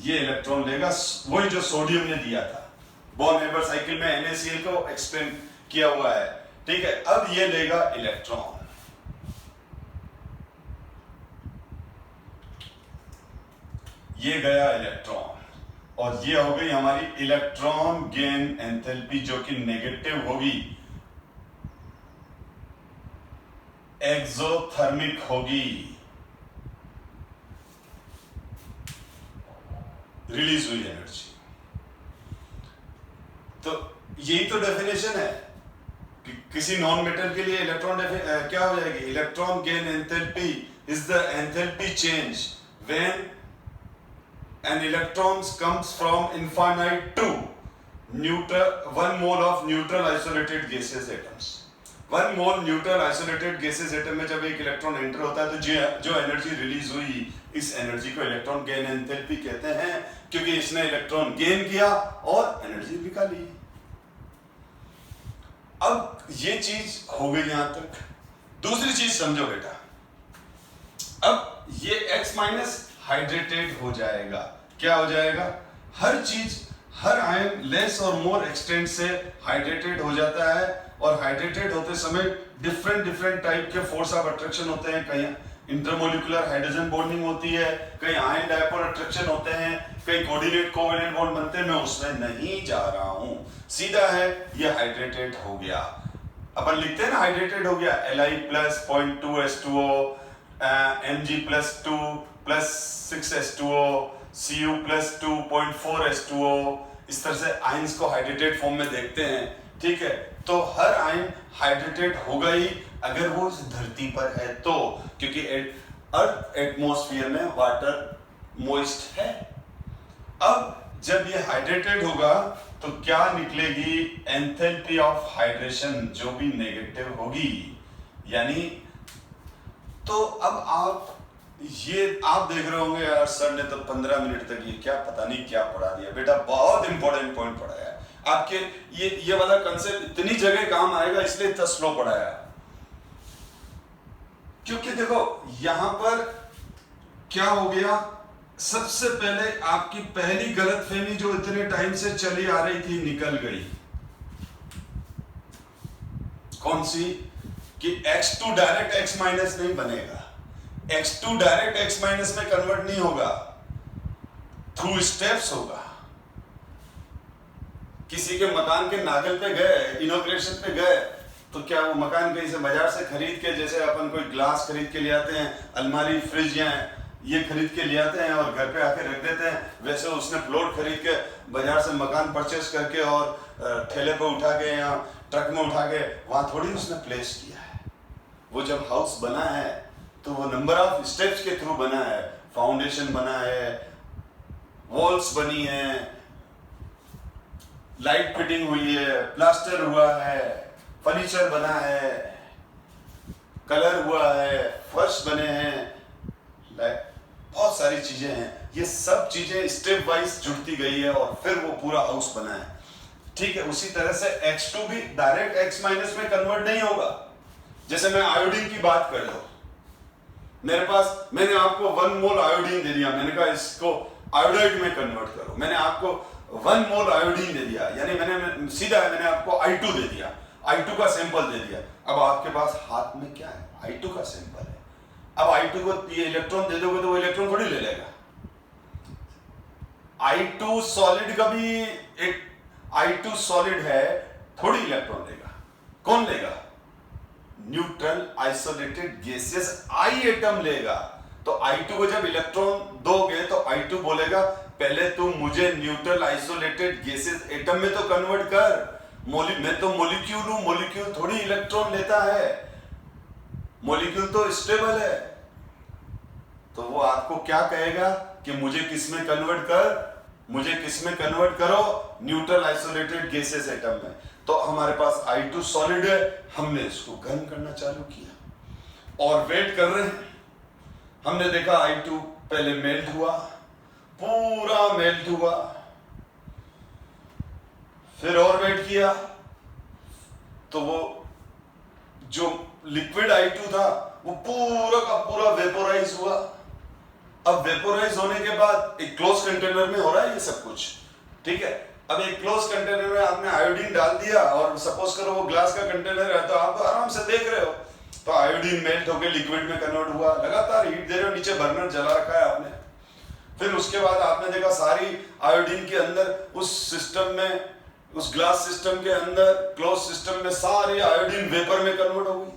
ये इलेक्ट्रॉन लेगा, वही जो सोडियम ने दिया था, बॉर्न हेबर साइकिल में NaCl को एक्सप्लेन किया हुआ है, ठीक है। अब ये लेगा इलेक्ट्रॉन, ये गया इलेक्ट्रॉन, और ये हो गई हमारी इलेक्ट्रॉन गेन एंथैल्पी, जो कि नेगेटिव होगी, एक्सोथर्मिक होगी। रिलीज हुई एनर्जी। तो यही तो डेफिनेशन है कि किसी नॉन मेटल के लिए इलेक्ट्रॉन क्या हो जाएगी, electron gain enthalpy is the enthalpy change when an electron comes from infinite to neutral 1 mole of neutral isolated gaseous atoms। 1 mole neutral isolated gaseous atom में जब एक इलेक्ट्रॉन एंटर होता है तो जो एनर्जी रिलीज हुई इस एनर्जी को इलेक्ट्रॉन गेन एंथैल्पी कहते हैं, क्योंकि इसने इलेक्ट्रॉन गेन किया और एनर्जी निकाली। अब ये चीज हो गई यहां तक। दूसरी चीज समझो बेटा, अब ये X माइनस हाइड्रेटेड हो जाएगा। क्या हो जाएगा, हर चीज हर आयन लेस और मोर एक्सटेंट से हाइड्रेटेड हो जाता है, और हाइड्रेटेड होते समय डिफरेंट टाइप के फोर्स ऑफ अट्रैक्शन होते हैं। कहीं इंटरमोलिकुलर हाइड्रोजन बॉन्डिंग होती है, कहीं आयन डायपोल अट्रैक्शन होते हैं, कहीं कोऑर्डिनेट कोवेलेंट बॉन्ड बनते हैं। मैं उसमें नहीं जा रहा हूं, सीधा है ये हाइड्रेटेड हो गया। अपन लिखते हैं ना हाइड्रेटेड हो गया, Li plus 0.2 H2O, Mg plus 2 plus 6 H2O, Cu plus 2.4 H2O। इस तरह से आयंस को हाइड्रेटेड फॉर्म में देखते हैं, ठीक है। तो हर आयन हाइड्रेटेड होगा ही अगर वो इस धरती पर है तो, क्योंकि अर्थ एटमॉस्फेयर में वाटर मॉइस्ट है। अब जब ये हाइड्रेटेड होगा तो क्या निकलेगी, एंथैल्पी ऑफ हाइड्रेशन जो भी नेगेटिव होगी, यानी तो अब आप देख रहे होंगे यार सर ने तो 15 मिनट तक ये क्या पता नहीं क्या पढ़ा दिया। बेटा बहुत इंपॉर्टेंट पॉइंट पढ़ाया आपके, ये वाला कंसेप्ट इतनी जगह काम आएगा इसलिए इतना स्लो पढ़ाया, क्योंकि देखो यहां पर क्या हो गया, सबसे पहले आपकी पहली गलतफहमी जो इतने टाइम से चली आ रही थी निकल गई। कौन सी, कि X2 डायरेक्ट X माइनस नहीं बनेगा, X2 डायरेक्ट X माइनस में कन्वर्ट नहीं होगा, थ्रू स्टेप्स होगा। किसी के मकान के नागल पे गए, इनॉग्रेशन पे गए, तो क्या वो मकान कहीं से बाजार से खरीद के, जैसे अपन कोई ग्लास खरीद के ले आते हैं, अलमारी फ्रिज या ये खरीद के ले आते हैं और घर पे आके रख देते हैं, वैसे उसने प्लॉट खरीद के बाजार से मकान परचेस करके और ठेले पे उठा के या ट्रक में उठा के वहां थोड़ी उसने प्लेस किया है। वो जब हाउस बना है तो वो नंबर ऑफ स्टेप्स के थ्रू बना है, फाउंडेशन बना है, वॉल्स बनी है, लाइट फिटिंग हुई है, प्लास्टर हुआ है, फर्नीचर बना है, कलर हुआ है, फर्श बने हैं, बहुत सारी चीजें हैं। ये सब चीजें स्टेप वाइज जुड़ती गई है और फिर वो पूरा हाउस बना है, ठीक है। उसी तरह से X2 भी डायरेक्ट X माइनस में कन्वर्ट नहीं होगा। जैसे मैं आयोडीन की बात कर लो, मेरे पास, मैंने आपको 1 मोल आयोडीन दे दिया, मैंने कहा इसको आयोडाइड में कन्वर्ट करो, मैंने आपको 1 मोल आयोडीन दे दिया, यानी मैंने सीधा है, मैंने आपको I2 दे दिया, I2 का सैंपल दे दिया। अब आपके पास हाथ में क्या है, I2 का सैंपल है। अब I2 को ये इलेक्ट्रॉन दे दोगे तो वो इलेक्ट्रॉन थोड़ी ले लेगा। I2 सॉलिड का भी एक I2 सॉलिड है, थोड़ी इलेक्ट्रॉन लेगा। कौन लेगा, neutral isolated gases I atom लेगा। तो I2 को जब इलेक्ट्रॉन दोगे तो I2 बोलेगा पहले तू मुझे न्यूट्रल आइसोलेटेड गैसेस एटम में तो कन्वर्ट कर, मैं तो मॉलिक्यूल हूं, मॉलिक्यूल थोड़ी इलेक्ट्रॉन लेता है, मॉलिक्यूल तो स्टेबल है। तो वो आपको क्या कहेगा कि मुझे किस में कन्वर्ट कर, मुझे किस में कन्वर्ट करो, न्यूट्रल आइसोलेटेड गैसेस एटम में। तो हमारे पास I2 सॉलिड है, हमने इसको गर्म करना चालू किया और वेट कर रहे हैं। हमने देखा I2 पहले मेल्ट हुआ, पूरा मेल्ट हुआ, फिर और वेट किया तो वो जो लिक्विड I2 था वो पूरा का पूरा वेपोराइज हुआ। अब वेपोराइज होने के बाद एक क्लोज कंटेनर में हो रहा है ये सब कुछ, ठीक है। अब एक क्लोज कंटेनर में आपने आयोडीन डाल दिया और सपोज करो वो ग्लास का कंटेनर है, तो आप आराम से देख रहे हो, तो आयोडीन मेल्ट होकर लिक्विड में कन्वर्ट हुआ, लगातार हीट दे रहे हो, नीचे बर्नर जला रखा है आपने। फिर उसके बाद आपने देखा सारी आयोडीन के अंदर उस सिस्टम में, उस ग्लास सिस्टम के अंदर क्लोज सिस्टम में सारी आयोडीन वेपर में कन्वर्ट हो गई।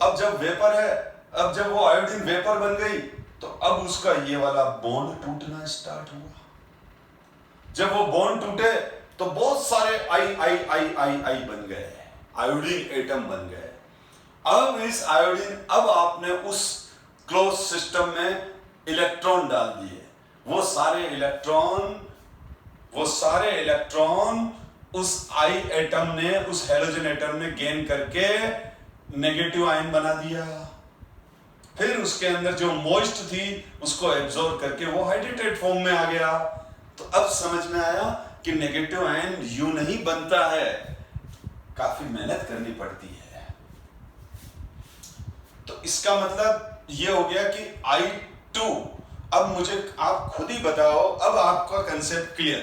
अब जब वेपर है, अब जब वो आयोडीन वेपर बन गई तो अब उसका ये वाला बॉन्ड टूटना स्टार्ट हुआ। जब वो बॉन्ड टूटे तो बहुत सारे आई आई आई आई आई बन गए, आयोडीन एटम बन गए। अब इस आयोडीन, अब आपने उस क्लोज सिस्टम में इलेक्ट्रॉन डाल दिए, वो सारे इलेक्ट्रॉन उस आई एटम ने, उस हेलोजन एटम ने गेन करके नेगेटिव आयन बना दिया। फिर उसके अंदर जो मॉइस्ट थी उसको एब्जॉर्ब करके वो हाइड्रेटेड फॉर्म में आ गया। तो अब समझ में आया कि नेगेटिव आयन यूं नहीं बनता है, काफी मेहनत करनी पड़ती है। तो इसका मतलब ये हो गया कि I2, अब मुझे आप खुद ही बताओ, अब आपका कंसेप्ट क्लियर।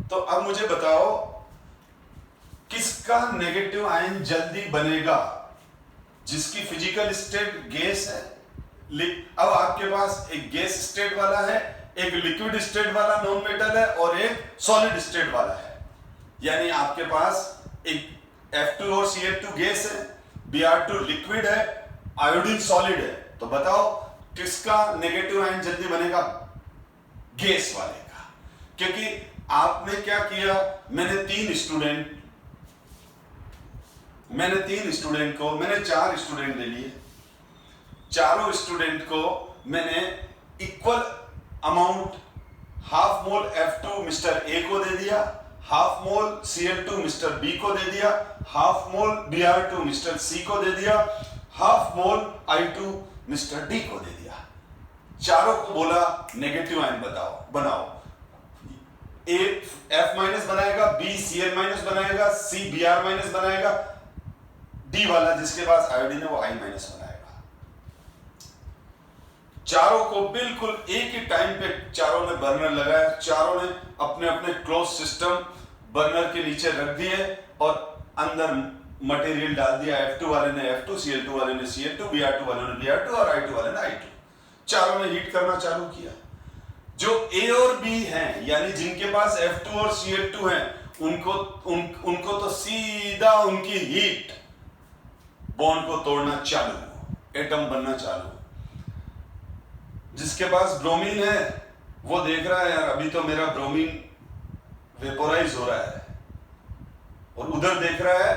तो अब मुझे बताओ किसका नेगेटिव आयन जल्दी बनेगा? जिसकी फिजिकल स्टेट गैस है। अब आपके पास एक गैस स्टेट वाला है, एक लिक्विड स्टेट वाला नॉन मेटल है और एक सॉलिड स्टेट वाला है। यानी आपके पास एक F2 और Cl2 गैस है, Br2 लिक्विड है, आयोडीन सॉलिड है। तो बताओ किसका नेगेटिव आयन जल्दी बनेगा? गैस वाले का। क्योंकि आपने क्या किया, मैंने चार स्टूडेंट ले लिए, चारों स्टूडेंट को मैंने equal amount half mole F2 mister A को दे दिया, half mole Cl2 mister B को दे दिया, हाफ मोल Br2 मिस्टर सी को दे दिया, half mole I2 mister D को दे दिया। चारों को बोला नेगेटिव आयन बनाओ। ए F माइनस बनाएगा, बी Cl माइनस बनाएगा, सी Br माइनस बनाएगा, डी वाला जिसके पास आयोडीन है वो I माइनस बनाएगा। चारों को बिल्कुल एक ही टाइम पे चारों ने बर्नर लगाया, चारों ने अपने अपने क्लोज सिस्टम बर्नर के नीचे रख दिए और अंदर मटेरियल डाल दिया। F2 वाले ने F2, Cl2 वाले ने Cl2, Br2 वाले ने Br2 और I2 वाले ने I2। चारों ने हीट करना चालू किया। जो A और B हैं, यानी जिनके पास F2 और Cl2 हैं, उनको तो सीधा उनकी हीट बॉन्ड को तोड़ना चालू, एटम बनना चालू। जिसके पास ब्रोमीन है वो देख रहा है, यार अभी तो मेरा ब्रोमीन वेपोराइज हो रहा है, और उधर देख रहा है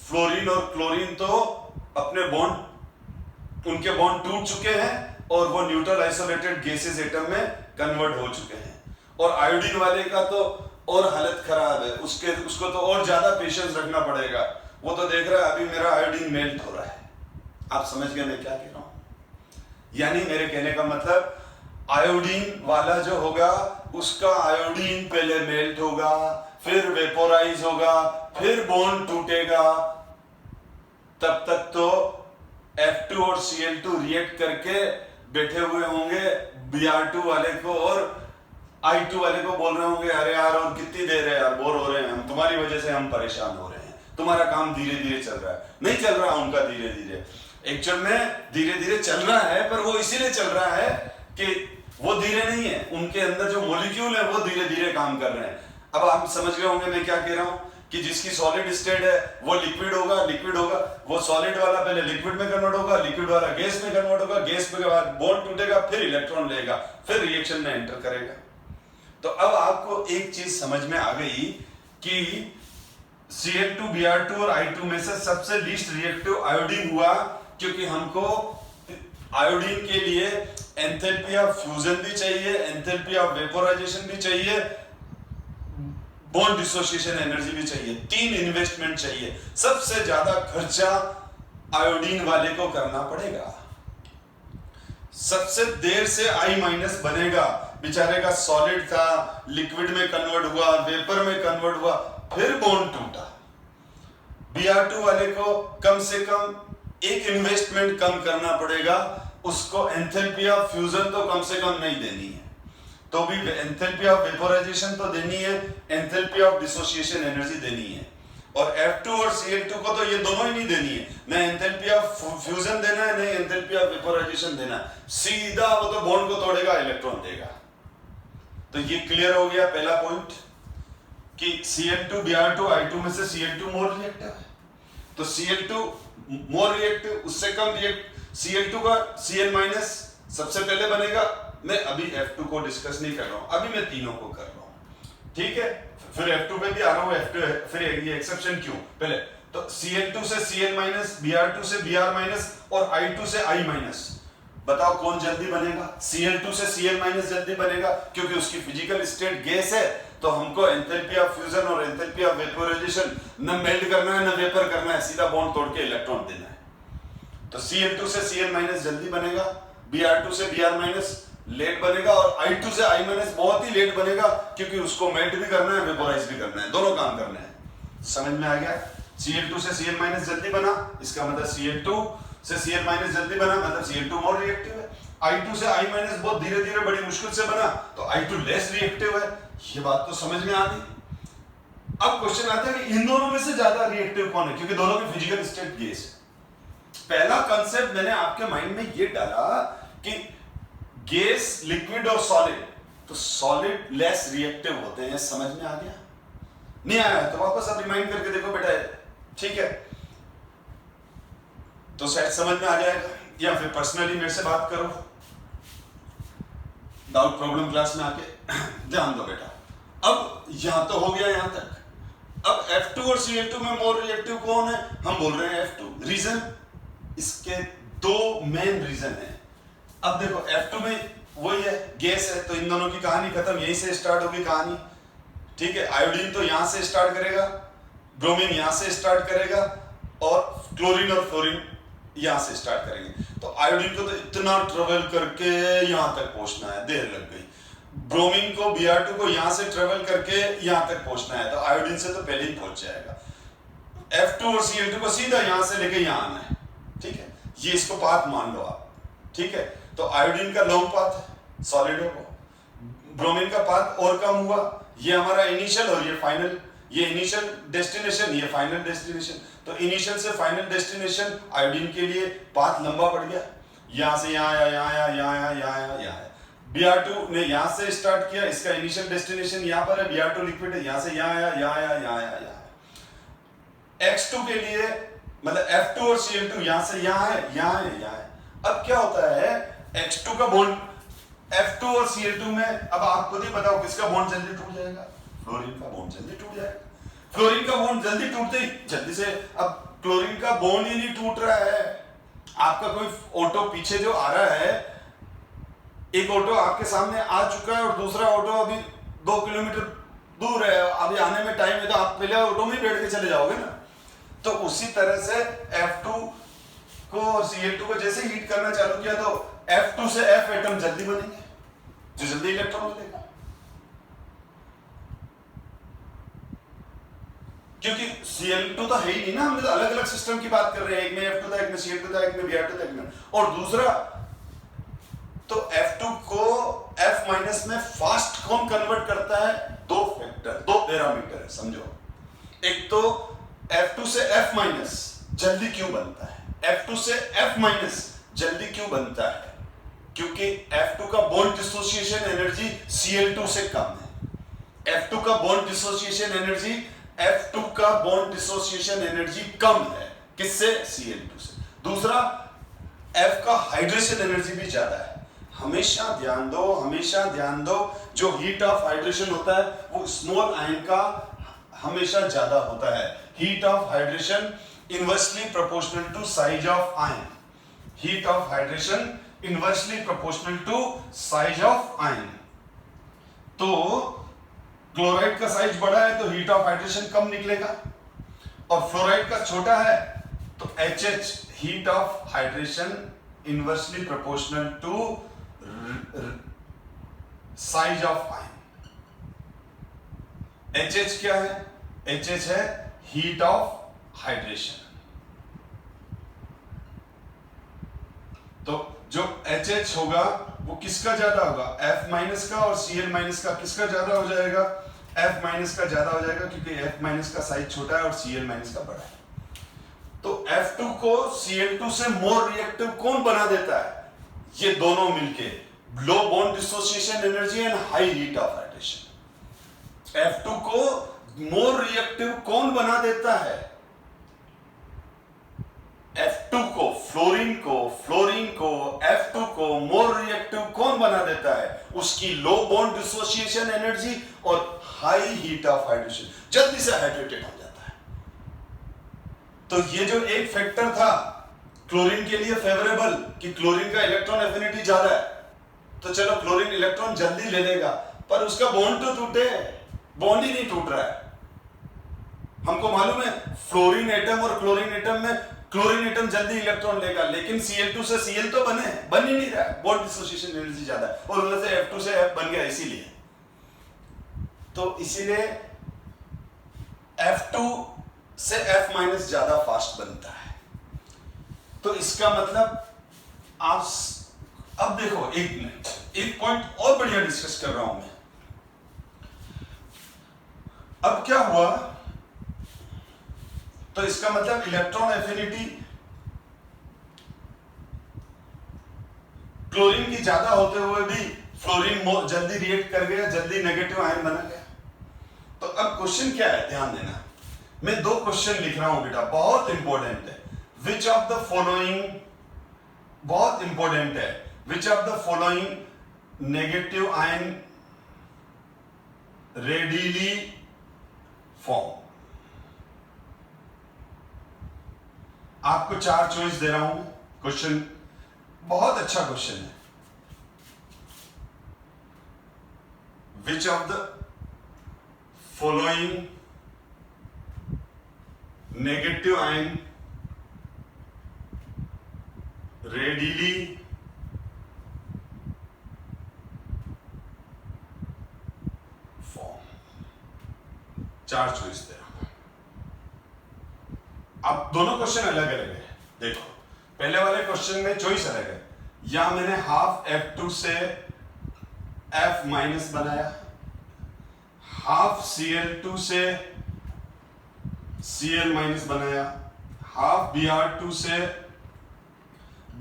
फ्लोरीन और क्लोरीन तो अपने बॉन्ड, उनके बॉन्ड टूट चुके हैं और वो न्यूट्रल आइसोलेटेड गैसेस एटम में कन्वर्ट हो चुके हैं। और आयोडीन वाले का तो और हालत खराब है, उसको तो और ज्यादा पेशेंस रखना पड़ेगा। वो तो देख रहा है अभी मेरा आयोडीन मेल्ट हो रहा है। आप समझ गए मैं क्या कह रहा हूं? यानी मेरे कहने का मतलब, आयोडीन वाला जो होगा उसका आयोडीन पहले मेल्ट होगा, फिर वेपोराइज होगा, फिर बॉन्ड टूटेगा। तब तक तो F2 और Cl2 रिएक्ट करके बैठे हुए होंगे Br2 वाले को और I2 वाले को बोल रहे होंगे, अरे यार और कितनी देर है यार, बोर हो रहे हैं हम, तुम्हारी वजह से हम परेशान हो रहे हैं, तुम्हारा काम धीरे धीरे चल रहा है। नहीं चल रहा उनका धीरे धीरे, एक्चुअल में धीरे धीरे चल रहा है, पर वो इसीलिए चल रहा है कि वो धीरे नहीं है, उनके अंदर जो मॉलिक्यूल है वो धीरे धीरे काम कर रहे हैं। अब आप समझ गए होंगे मैं क्या कह रहा हूं, कि जिसकी सॉलिड स्टेट है वो लिक्विड होगा, वो सॉलिड वाला पहले लिक्विड में कन्वर्ट होगा, लिक्विड वाला गैस में कन्वर्ट होगा, गैस में के बाद बॉन्ड टूटेगा, फिर इलेक्ट्रॉन लेगा, फिर रिएक्शन में एंटर करेगा। तो अब आपको एक चीज समझ में आ गई कि Cl2, Br2 और I2 में से सबसे लीस्ट रिएक्टिव आयोडीन हुआ, क्योंकि हमको आयोडीन के लिए एंथैल्पी ऑफ फ्यूजन भी चाहिए, एंथैल्पी ऑफ वेपोराइजेशन भी चाहिए, बॉन्ड डिसोसिएशन एनर्जी भी चाहिए, 3 इन्वेस्टमेंट चाहिए। सबसे ज्यादा खर्चा आयोडीन वाले को करना पड़ेगा। सबसे देर से I माइनस बनेगा, बेचारे का सॉलिड था, लिक्विड में कन्वर्ट हुआ, वेपर में कन्वर्ट हुआ, फिर बॉन्ड टूटा। Br2 वाले को कम से कम एक इन्वेस्टमेंट कम करना पड़ेगा, उसको एंथैल्पी ऑफ फ्यूजन तो कम से कम नहीं देनी है, तो भी एंथैल्पी ऑफ वेपोराइजेशन तो देनी है, एंथैल्पी ऑफ डिसोसिएशन एनर्जी देनी है। और F2 और Cl2 को तो ये दोनों ही नहीं देनी है, न एंथैल्पी ऑफ फ्यूजन देना है, न एंथैल्पी ऑफ वेपोराइजेशन देना है, सीधा वो तो बॉन्ड को तोड़ेगा, इलेक्ट्रॉन देगा। तो ये क्लियर हो गया पहला पॉइंट कि Cl2, Br2, I2 में से Cl2 मोर रिएक्टिव है, तो Cl2 मोर रिएक्टिव, उससे कम रिएक्ट, Cl2 का Cl- सबसे पहले बनेगा, मैं अभी F2 को डिस्कस नहीं कर रहा हूं, अभी मैं तीनों को कर रहा हूं, ठीक है। फिर F2 पे भी आ रहा हूं, F2 फिर ये एक्सेप्शन क्यों, पहले तो Cl2 से Cl माइनस, Br2 से Br माइनस और I2 से I माइनस, बताओ कौन जल्दी बनेगा? Cl2 से Cl माइनस जल्दी बनेगा क्योंकि उसकी फिजिकल स्टेट गैस है, तो हमको एंथैल्पी ऑफ फ्यूजन और एंथैल्पी ऑफ वेपोराइजेशन न मेल्ट करना है न वेपर करना है, सीधा बॉन्ड तोड़ के इलेक्ट्रॉन देना है। तो Cl2 से Cl माइनस जल्दी बनेगा, Br2 से Br माइनस लेट बनेगा और I2 से I माइनस बहुत ही लेट बनेगा क्योंकि उसको मेल्ट भी करना है, वेपोराइज भी करना है, दोनों काम करने हैं। समझ में आ गया? Cl2 से Cl माइनस जल्दी बना, इसका मतलब Cl2 से Cl माइनस जल्दी बना, मतलब Cl2 मोर रिएक्टिव है। I2 से I माइनस बहुत धीरे धीरे बड़ी मुश्किल से बना, तो I2 लेस रिएक्टिव है। ये बात तो समझ में आ गई। अब क्वेश्चन आता है कि इन दोनों में से ज्यादा रिएक्टिव कौन है, क्योंकि दोनों की फिजिकल स्टेट गैस है। पहला कंसेप्ट मैंने आपके माइंड में ये डाला कि गैस, लिक्विड और सॉलिड, तो सॉलिड लेस रिएक्टिव होते हैं। समझ में आ गया? नहीं आया तो वापस आप रिमाइंड करके देखो बेटा, ठीक है? तो शायद समझ में आ जाएगा, या फिर पर्सनली मेरे से बात करो, डाउट प्रॉब्लम क्लास में आके ध्यान दो बेटा। अब यहां तो हो गया यहां तक। अब F2 और Cl2 में मोर रिएक्टिव कौन है? हम बोल रहे हैं F2। रीजन, इसके दो मेन रीजन है। अब देखो F2 में वही है, गैस है, तो इन दोनों की कहानी खत्म, यहीं से स्टार्ट होगी कहानी, ठीक है। आयोडीन तो यहां से स्टार्ट करेगा, ब्रोमीन यहां से स्टार्ट करेगा और क्लोरीन और फ्लोरीन यहां से स्टार्ट करेंगे। तो आयोडीन को तो इतना ट्रेवल करके यहां तक पहुंचना है, देर लग गई। ब्रोमीन को, Br2 को यहां से ट्रेवल करके यहां तक पहुंचना है, तो आयोडीन से तो पहले ही पहुंच जाएगा। F2 और Cl2 को सीधा यहां से लेके यहां आना है, ठीक है। ये इसको पाथ मान लो आप, ठीक है। तो आयोडीन का लॉन्ग पाथ है सॉलिडों को, ब्रोमीन का पाथ और कम हुआ, ये हमारा इनिशियल और ये फाइनल, ये इनिशियल डेस्टिनेशन, ये फाइनल डेस्टिनेशन। तो इनिशियल से फाइनल डेस्टिनेशन आयोडीन के लिए पाथ लंबा पड़ गया, यहां से यहां आया, यहां आया, यहां आया, यहां आया, यहां आया। Br2 ने यहां से स्टार्ट किया, इसका इनिशियल डेस्टिनेशन यहां पर है, Br2 लिक्विड है, यहां से यहां आया, यहां आया, यहां आया, यहां आया। X2 के लिए मतलब F2 और Cl2 यहां से यहां है, यहां है, यहां है। अब क्या होता है, X2 का बॉन्ड F2 और Cl2 में, अब आप खुद ही बताओ किसका बॉन्ड जल्दी टूट जाएगा? फ्लोरीन का बॉन्ड जल्दी टूट जाएगा। फ्लोरीन का बॉन्ड जल्दी टूटते ही जल्दी से, अब क्लोरीन का बॉन्ड ही नहीं टूट रहा है। आपका कोई ऑटो पीछे जो आ रहा है, एक ऑटो आपके सामने आ चुका है और दूसरा ऑटो अभी 2 किलोमीटर दूर है, अभी आने में टाइम है, तो आप पहले ऑटो में बैठ के चले जाओगे ना। तो उसी तरह से F2 को और Cl2 को जैसे हीट करना चालू किया, तो F2 से F एटम जल्दी बनेंगे, जो जल्दी इलेक्ट्रॉन मिलेगा, क्योंकि Cl2 तो है ही नहीं ना, हम तो अलग अलग सिस्टम की बात कर रहे हैं, एक में F2 था, एक में Cl2 था, एक में Br2 था, एक में, और दूसरा तो F2 को F माइनस में फास्ट कौन कन्वर्ट करता है? दो फैक्टर, दो पैरामीटर है, समझो। एक तो F2 से F माइनस जल्दी क्यों बनता है? F2 से F माइनस जल्दी क्यों बनता है? क्योंकि F2 का बॉन्ड डिसोसिएशन एनर्जी Cl2 से कम है। F2 का बॉन्ड डिसोसिएशन एनर्जी, F2 का बॉन्ड डिसोसिएशन एनर्जी कम है, किससे? Cl2 से। दूसरा, F का हाइड्रेशन एनर्जी भी ज्यादा है। हमेशा ध्यान दो, हमेशा ध्यान दो, जो हीट ऑफ हाइड्रेशन होता है वो स्मॉल आयन का हमेशा ज्यादा होता है। Heat of hydration inversely proportional to size of ion. Heat of hydration inversely proportional to size of ion. तो क्लोराइड का साइज बड़ा है तो हीट ऑफ हाइड्रेशन कम निकलेगा, और फ्लोराइड का छोटा है तो HH heat of hydration inversely proportional to size of ion. HH क्या है? HH है हीट ऑफ हाइड्रेशन। तो जो HH होगा वो किसका ज्यादा होगा? F माइनस का, और Cl माइनस का किसका ज्यादा हो जाएगा? F माइनस का ज्यादा हो जाएगा, क्योंकि F माइनस का साइज छोटा है और Cl माइनस का बड़ा है। तो F2 को Cl2 से मोर रिएक्टिव कौन बना देता है? ये दोनों मिलके, low bond dissociation energy and high heat of hydration. F2 को मोर रिएक्टिव कौन बना देता है? F2 को फ्लोरीन को F2 को मोर रिएक्टिव कौन बना देता है? उसकी लो बॉन्ड डिसोसिएशन एनर्जी और हाई हीट ऑफ हाइड्रेशन, जल्दी से हाइड्रेटेड हो जाता है। तो ये जो एक फैक्टर था क्लोरीन के लिए फेवरेबल कि क्लोरीन का इलेक्ट्रॉन एफिनिटी ज्यादा है, तो चलो क्लोरीन इलेक्ट्रॉन जल्दी ले लेगा, पर उसका बॉन्ड तो टूटे, बॉन्ड ही नहीं टूट रहा है। हमको मालूम है फ्लोरीन एटम और क्लोरीन एटम में क्लोरीन एटम जल्दी इलेक्ट्रॉन लेगा, लेकिन Cl2 से Cl तो बन ही नहीं रहा है, बॉन्ड डिसोसिएशन एनर्जी ज्यादा है, और उनमें से F2 से F बन गया। इसीलिए तो इसीलिए F2 से F माइनस ज्यादा फास्ट बनता है। तो इसका मतलब आप अब देखो, एक मिनट, एक पॉइंट और बढ़िया डिस्कस कर रहा हूं मैं। अब क्या हुआ, तो इसका मतलब इलेक्ट्रॉन एफिनिटी क्लोरीन की ज्यादा होते हुए भी फ्लोरीन जल्दी रिएक्ट कर गया, जल्दी नेगेटिव आयन बना गया। तो अब क्वेश्चन क्या है, ध्यान देना, मैं दो क्वेश्चन लिख रहा हूं बेटा, बहुत इंपॉर्टेंट है। विच ऑफ द फॉलोइंग, बहुत इंपॉर्टेंट है, which of the following negative ion readily form. आपको चार चॉइस दे रहा हूं, क्वेश्चन बहुत अच्छा क्वेश्चन है। Which of the following negative ion readily form, चार चॉइस दे रहा हूं। अब दोनों क्वेश्चन अलग अलग है। देखो पहले वाले क्वेश्चन में चॉइस अलग है, यहां मैंने हाफ F2 से F माइनस बनाया, हाफ Cl2 से Cl माइनस बनाया, हाफ Br2 से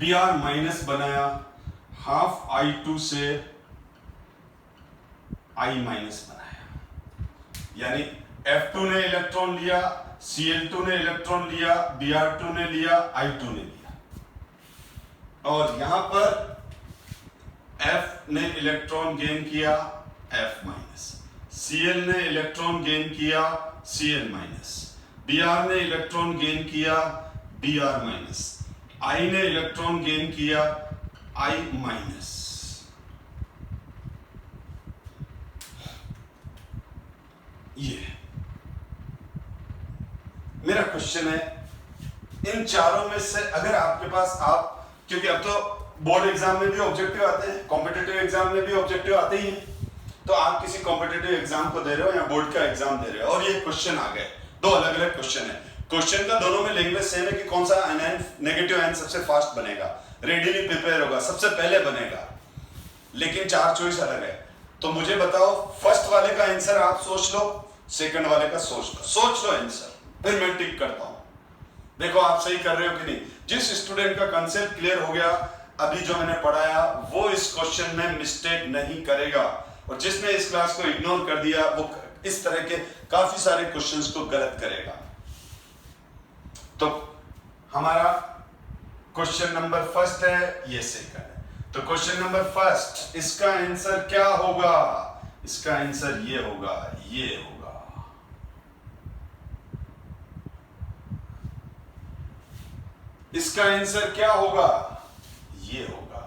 Br माइनस बनाया, हाफ I2 से I माइनस बनाया। यानी F2 ने इलेक्ट्रॉन लिया, Cl2 ने इलेक्ट्रॉन लिया, Br2 ने लिया, I2 ने लिया, और यहां पर F ने इलेक्ट्रॉन गेन किया F माइनस, Cl ने इलेक्ट्रॉन गेन किया Cl माइनस, Br ने इलेक्ट्रॉन गेन किया Br माइनस, I ने इलेक्ट्रॉन गेन किया I माइनस। ये मेरा क्वेश्चन है, इन चारों में से अगर आपके पास, आप क्योंकि अब तो बोर्ड एग्जाम में भी ऑब्जेक्टिव आते हैं, कॉम्पिटिटिव एग्जाम में भी ऑब्जेक्टिव आते ही हैं, तो आप किसी कॉम्पिटिटिव एग्जाम को दे रहे हो या बोर्ड का एग्जाम दे रहे हो, और ये क्वेश्चन आ गए, दो अलग अलग क्वेश्चन है। क्वेश्चन का दोनों में लैंग्वेज सेम है कि कौन सा आयन नेगेटिव आयन सबसे फास्ट बनेगा, रेडिली प्रिपेयर होगा, सबसे पहले बनेगा, लेकिन चार चॉइस अलग है। तो मुझे बताओ, फर्स्ट वाले का आंसर आप सोच लो, सेकंड वाले का सोच लो आंसर, फिर मैं टिक करता हूं। देखो आप सही कर रहे हो कि नहीं। जिस स्टूडेंट का कंसेप्ट क्लियर हो गया अभी जो मैंने पढ़ाया, वो इस क्वेश्चन में मिस्टेक नहीं करेगा, और जिसने इस क्लास को इग्नोर कर दिया वो इस तरह के काफी सारे क्वेश्चंस को गलत करेगा। तो हमारा क्वेश्चन नंबर फर्स्ट है, ये सेकंड है। तो क्वेश्चन नंबर फर्स्ट, इसका आंसर क्या होगा? इसका आंसर ये होगा, ये होगा। इसका आंसर क्या होगा? ये होगा।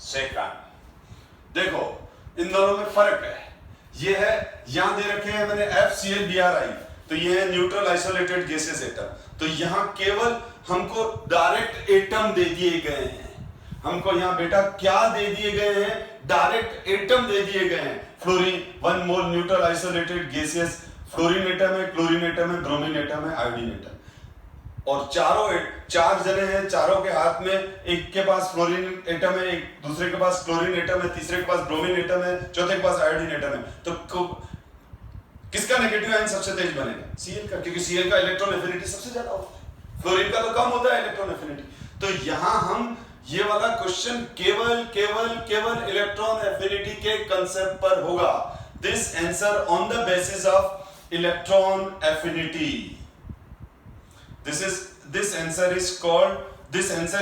सेकंड, देखो इन दोनों में फर्क है। ये है, यहां दे रखे हैं मैंने FCl-Bri, तो ये है न्यूट्रल आइसोलेटेड गैसेस एटम। तो यहां केवल हमको डायरेक्ट एटम दे दिए गए हैं। हमको यहां बेटा क्या दे दिए गए हैं? डायरेक्ट एटम दे दिए गए हैं। Fluorine 1 mole neutral isolated gases, fluorine atom है, क्लोरीन एटम है, ब्रोमीन एटम है, आयोडीन एटम, और चार जने हैं, चारों के हाथ में, एक के पास फ्लोरीन एटम है, एक दूसरे के पास क्लोरीन एटम है, तीसरे के पास ब्रोमीन एटम है, चौथे के पास आयोडीन एटम है। तो किसका नेगेटिव आयन सबसे तेज बनेगा? Cl का, क्योंकि Cl का इलेक्ट्रॉन एफिनिटी सबसे ज्यादा होता है, फ्लोरीन का तो कम होता है इलेक्ट्रॉन एफिनिटी। तो यहां हम ये वाला क्वेश्चन केवल इलेक्ट्रॉन एफिनिटी के कंसेप्ट पर होगा। This answer on the basis of electron affinity. This answer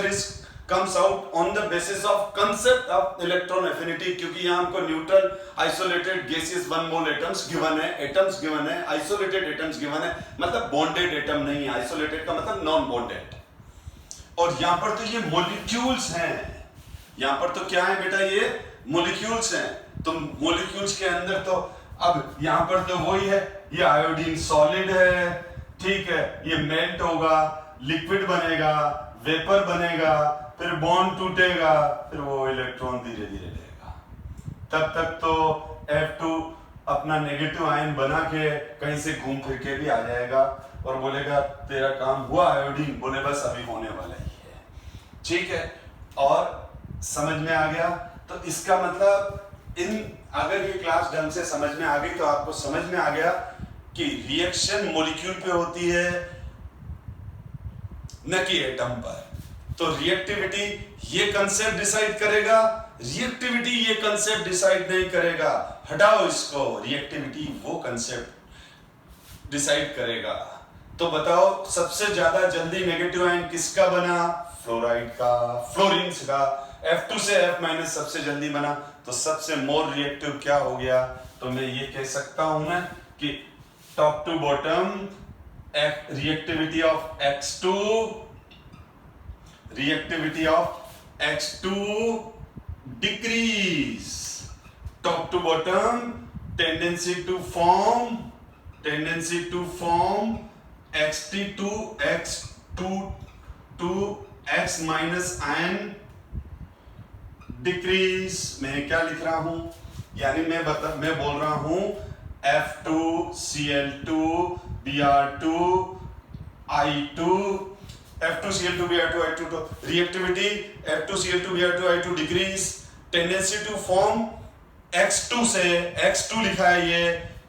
is comes out on the basis of concept of electron affinity, क्योंकि यहाँ हमको न्यूट्रल आइसोलेटेड गैसेस 1 मोल एटम्स गिवन है, एटम्स गिवन है, isolated atoms given है, मतलब bonded atom नहीं है, isolated का मतलब नॉन बॉन्डेड। और यहाँ पर तो ये मॉलिक्यूल्स हैं, यहाँ पर तो क्या है बेटा, ये मॉलिक्यूल्स हैं। तो मॉलिक्यूल्स के अंदर तो अब यहाँ पर तो वही है, ये आयोडीन सॉलिड है, ठीक है, ये मेल्ट होगा, लिक्विड बनेगा, वेपर बनेगा, फिर बॉन्ड टूटेगा, फिर वो इलेक्ट्रॉन धीरे धीरे लेगा। तब तक तो F2 अपना नेगेटिव आयन बना के कहीं से घूम फिर के भी आ जाएगा और बोलेगा तेरा काम हुआ आयोडीन, बोले बस अभी होने वाला ही है, ठीक है। और समझ में आ गया? तो इसका मतलब अगर ये क्लास ढंग से समझ में आ गई तो आपको समझ में आ गया कि रिएक्शन मॉलिक्यूल पे होती है न कि एटम पर। तो रिएक्टिविटी ये कंसेप्ट डिसाइड करेगा, रिएक्टिविटी ये कंसेप्ट डिसाइड नहीं करेगा। हटाओ इसको, रिएक्टिविटी वो कंसेप्ट डिसाइड करेगा। तो बताओ सबसे ज्यादा जल्दी नेगेटिव आयन किसका बना? फ्लोराइड का, फ्लोरीन का। F2 से F- सबसे जल्दी बना, तो सबसे मोर रिएक्टिव क्या हो गया? तो मैं ये कह सकता हूं मैं कि top to bottom reactivity of X2 decrease, top to bottom tendency to form X2 to X minus ion decrease. मैं क्या लिख रहा हूं? यानी मैं बोल रहा हूं F2Cl2 Br2 I2 F2Cl2 Br2 I2 तो reactivity F2Cl2 Br2 I2 decrease, tendency to form X2 से X2 लिखा है, ये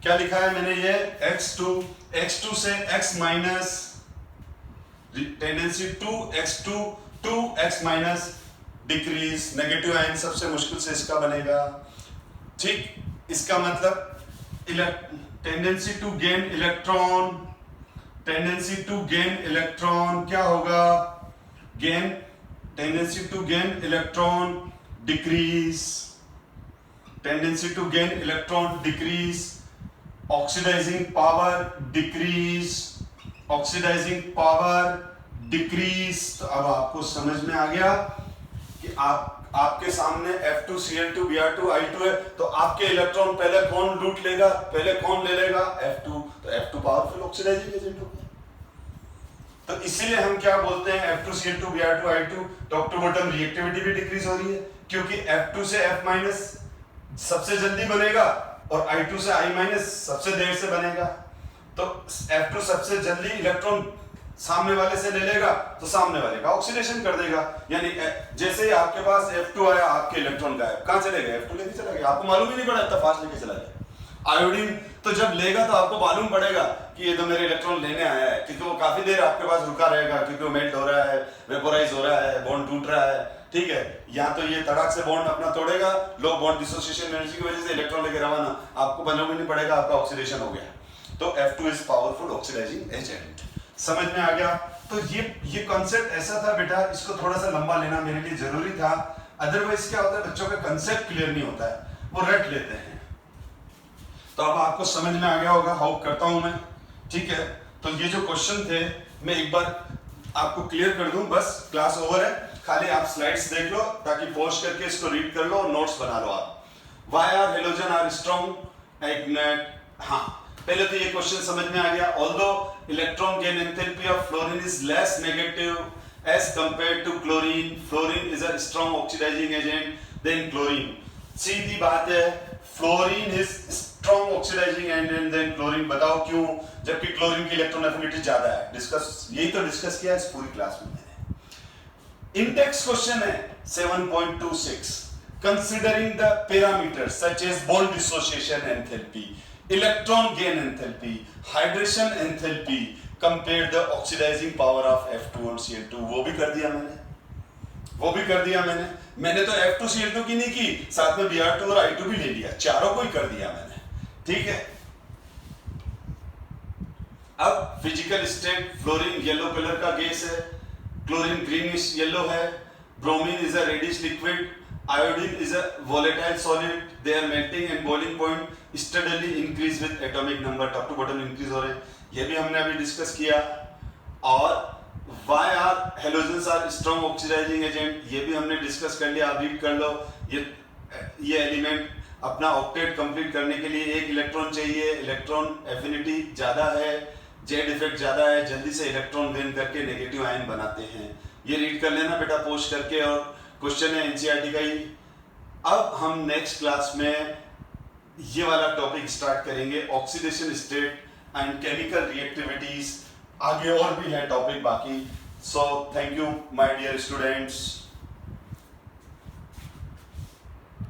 क्या लिखा है मैंने? ये X2 से X minus, tendency to X2 to X minus decrease. Negative ion सबसे मुश्किल से इसका बनेगा, ठीक। इसका मतलब टेंडेंसी टू गेन इलेक्ट्रॉन क्या होगा? Tendency to gain electron decrease, tendency to gain electron decrease, oxidising power decrease. तो अब आपको समझ में आ गया कि आपके सामने F2Cl2 Br2 I2 है, तो आपके इलेक्ट्रॉन पहले कौन लूट लेगा? पहले कौन ले लेगा? F2। तो F2 पावरफुल ऑक्सीडाइजिंग एजेंट हो गया। तो इसीलिए हम क्या बोलते हैं, F2Cl2 Br2 I2 top to bottom reactivity भी डिक्रीज हो रही है, क्योंकि F2 से F- सबसे जल्दी बनेगा और I2 से I- सबसे देर से बनेगा। तो F2 सबसे जल्दी इलेक्ट्रॉन सामने वाले से ले लेगा, तो सामने वाले का ऑक्सीडेशन कर देगा। यानी जैसे ही आपके पास F2 आया, आपके इलेक्ट्रॉन गायब। कहां चले गए? F2 लेके चला गया, आपको मालूम ही नहीं पड़ा, इतना फास्ट लेके चला गया। आयोडीन तो जब लेगा तो आपको मालूम पड़ेगा कि ये तो मेरे इलेक्ट्रॉन लेने आया है, क्योंकि वो काफी देर आपके पास रुका रहेगा, क्योंकि वो मेल्ट हो रहा है, वेपोराइज हो रहा है, बॉन्ड टूट रहा है, ठीक है। या तो ये तड़ाक से बॉन्ड अपना तोड़ेगा, लो बॉन्ड डिसोसिएशन एनर्जी की वजह से इलेक्ट्रॉन लेके रवाना, आपको मालूम ही नहीं पड़ेगा, आपका ऑक्सीडेशन हो गया। तो F2 is powerful oxidising agent. समझ में आ गया? तो ये कॉन्सेप्ट ऐसा था बेटा, इसको थोड़ा सा लंबा लेना मेरे लिए जरूरी था, अदरवाइज क्या होता है बच्चों का कंसेप्ट क्लियर नहीं होता है, वो रट लेते हैं। तो अब आपको समझ में आ गया होगा, होप करता हूं मैं, ठीक है। तो ये जो क्वेश्चन थे मैं एक बार आपको क्लियर कर दूं, बस क्लास ओवर है, खाली आप स्लाइड्स देख लो ताकि पॉज करके इसको रीड कर लो और नोट्स बना लो आप। Why are halogen are strong ignite. हाँ, पहले तो ये क्वेश्चन समझ में आ गया। Although electron gain enthalpy of fluorine is less negative as compared to chlorine, fluorine is a strong oxidising agent then chlorine. सीधी बात है, fluorine is strong oxidising agent then chlorine. बताओ क्यों, जबकि क्लोरीन की इलेक्ट्रॉन एफिनिटी ज्यादा है। Discuss, यही तो डिस्कस किया इस पूरी क्लास में मैंने। इंडेक्स क्वेश्चन है 7.26, considering the parameters such as bond dissociation enthalpy, electron gain enthalpy, hydration enthalpy, compare the oxidizing power of F2 और Cl2। वो भी कर दिया मैंने। मैंने तो F2 Cl2 की नहीं की, साथ में Br2 और I2 भी ले लिया, चारों को ही कर दिया मैंने, ठीक है। अब physical state, fluorine yellow colour का गैस है, क्लोरीन ग्रीनिश येलो है, bromine is a reddish liquid, iodine is a volatile solid, they are melting and boiling point steadily increase with atomic number, top to bottom increase हो रहे हैं, ये भी हमने अभी डिस्कस किया। और why are halogens are strong oxidizing agent, ये भी हमने डिस्कस कर लिया, आप रीड कर लो। ये एलिमेंट अपना ऑक्टेट कंप्लीट करने के लिए एक इलेक्ट्रॉन चाहिए, इलेक्ट्रॉन एफिनिटी ज्यादा है, जेड इफेक्ट ज्यादा है, जल्दी से इलेक्ट्रॉन गेन करके नेगेटिव आयन बनाते हैं। ये रीड कर लेना बेटा पोस्ट करके, और क्वेश्चन है एनसीईआरटी का ही। अब हम नेक्स्ट क्लास में ये वाला टॉपिक स्टार्ट करेंगे, oxidation state and chemical reactivities. आगे और भी है टॉपिक बाकी। So thank you my dear students.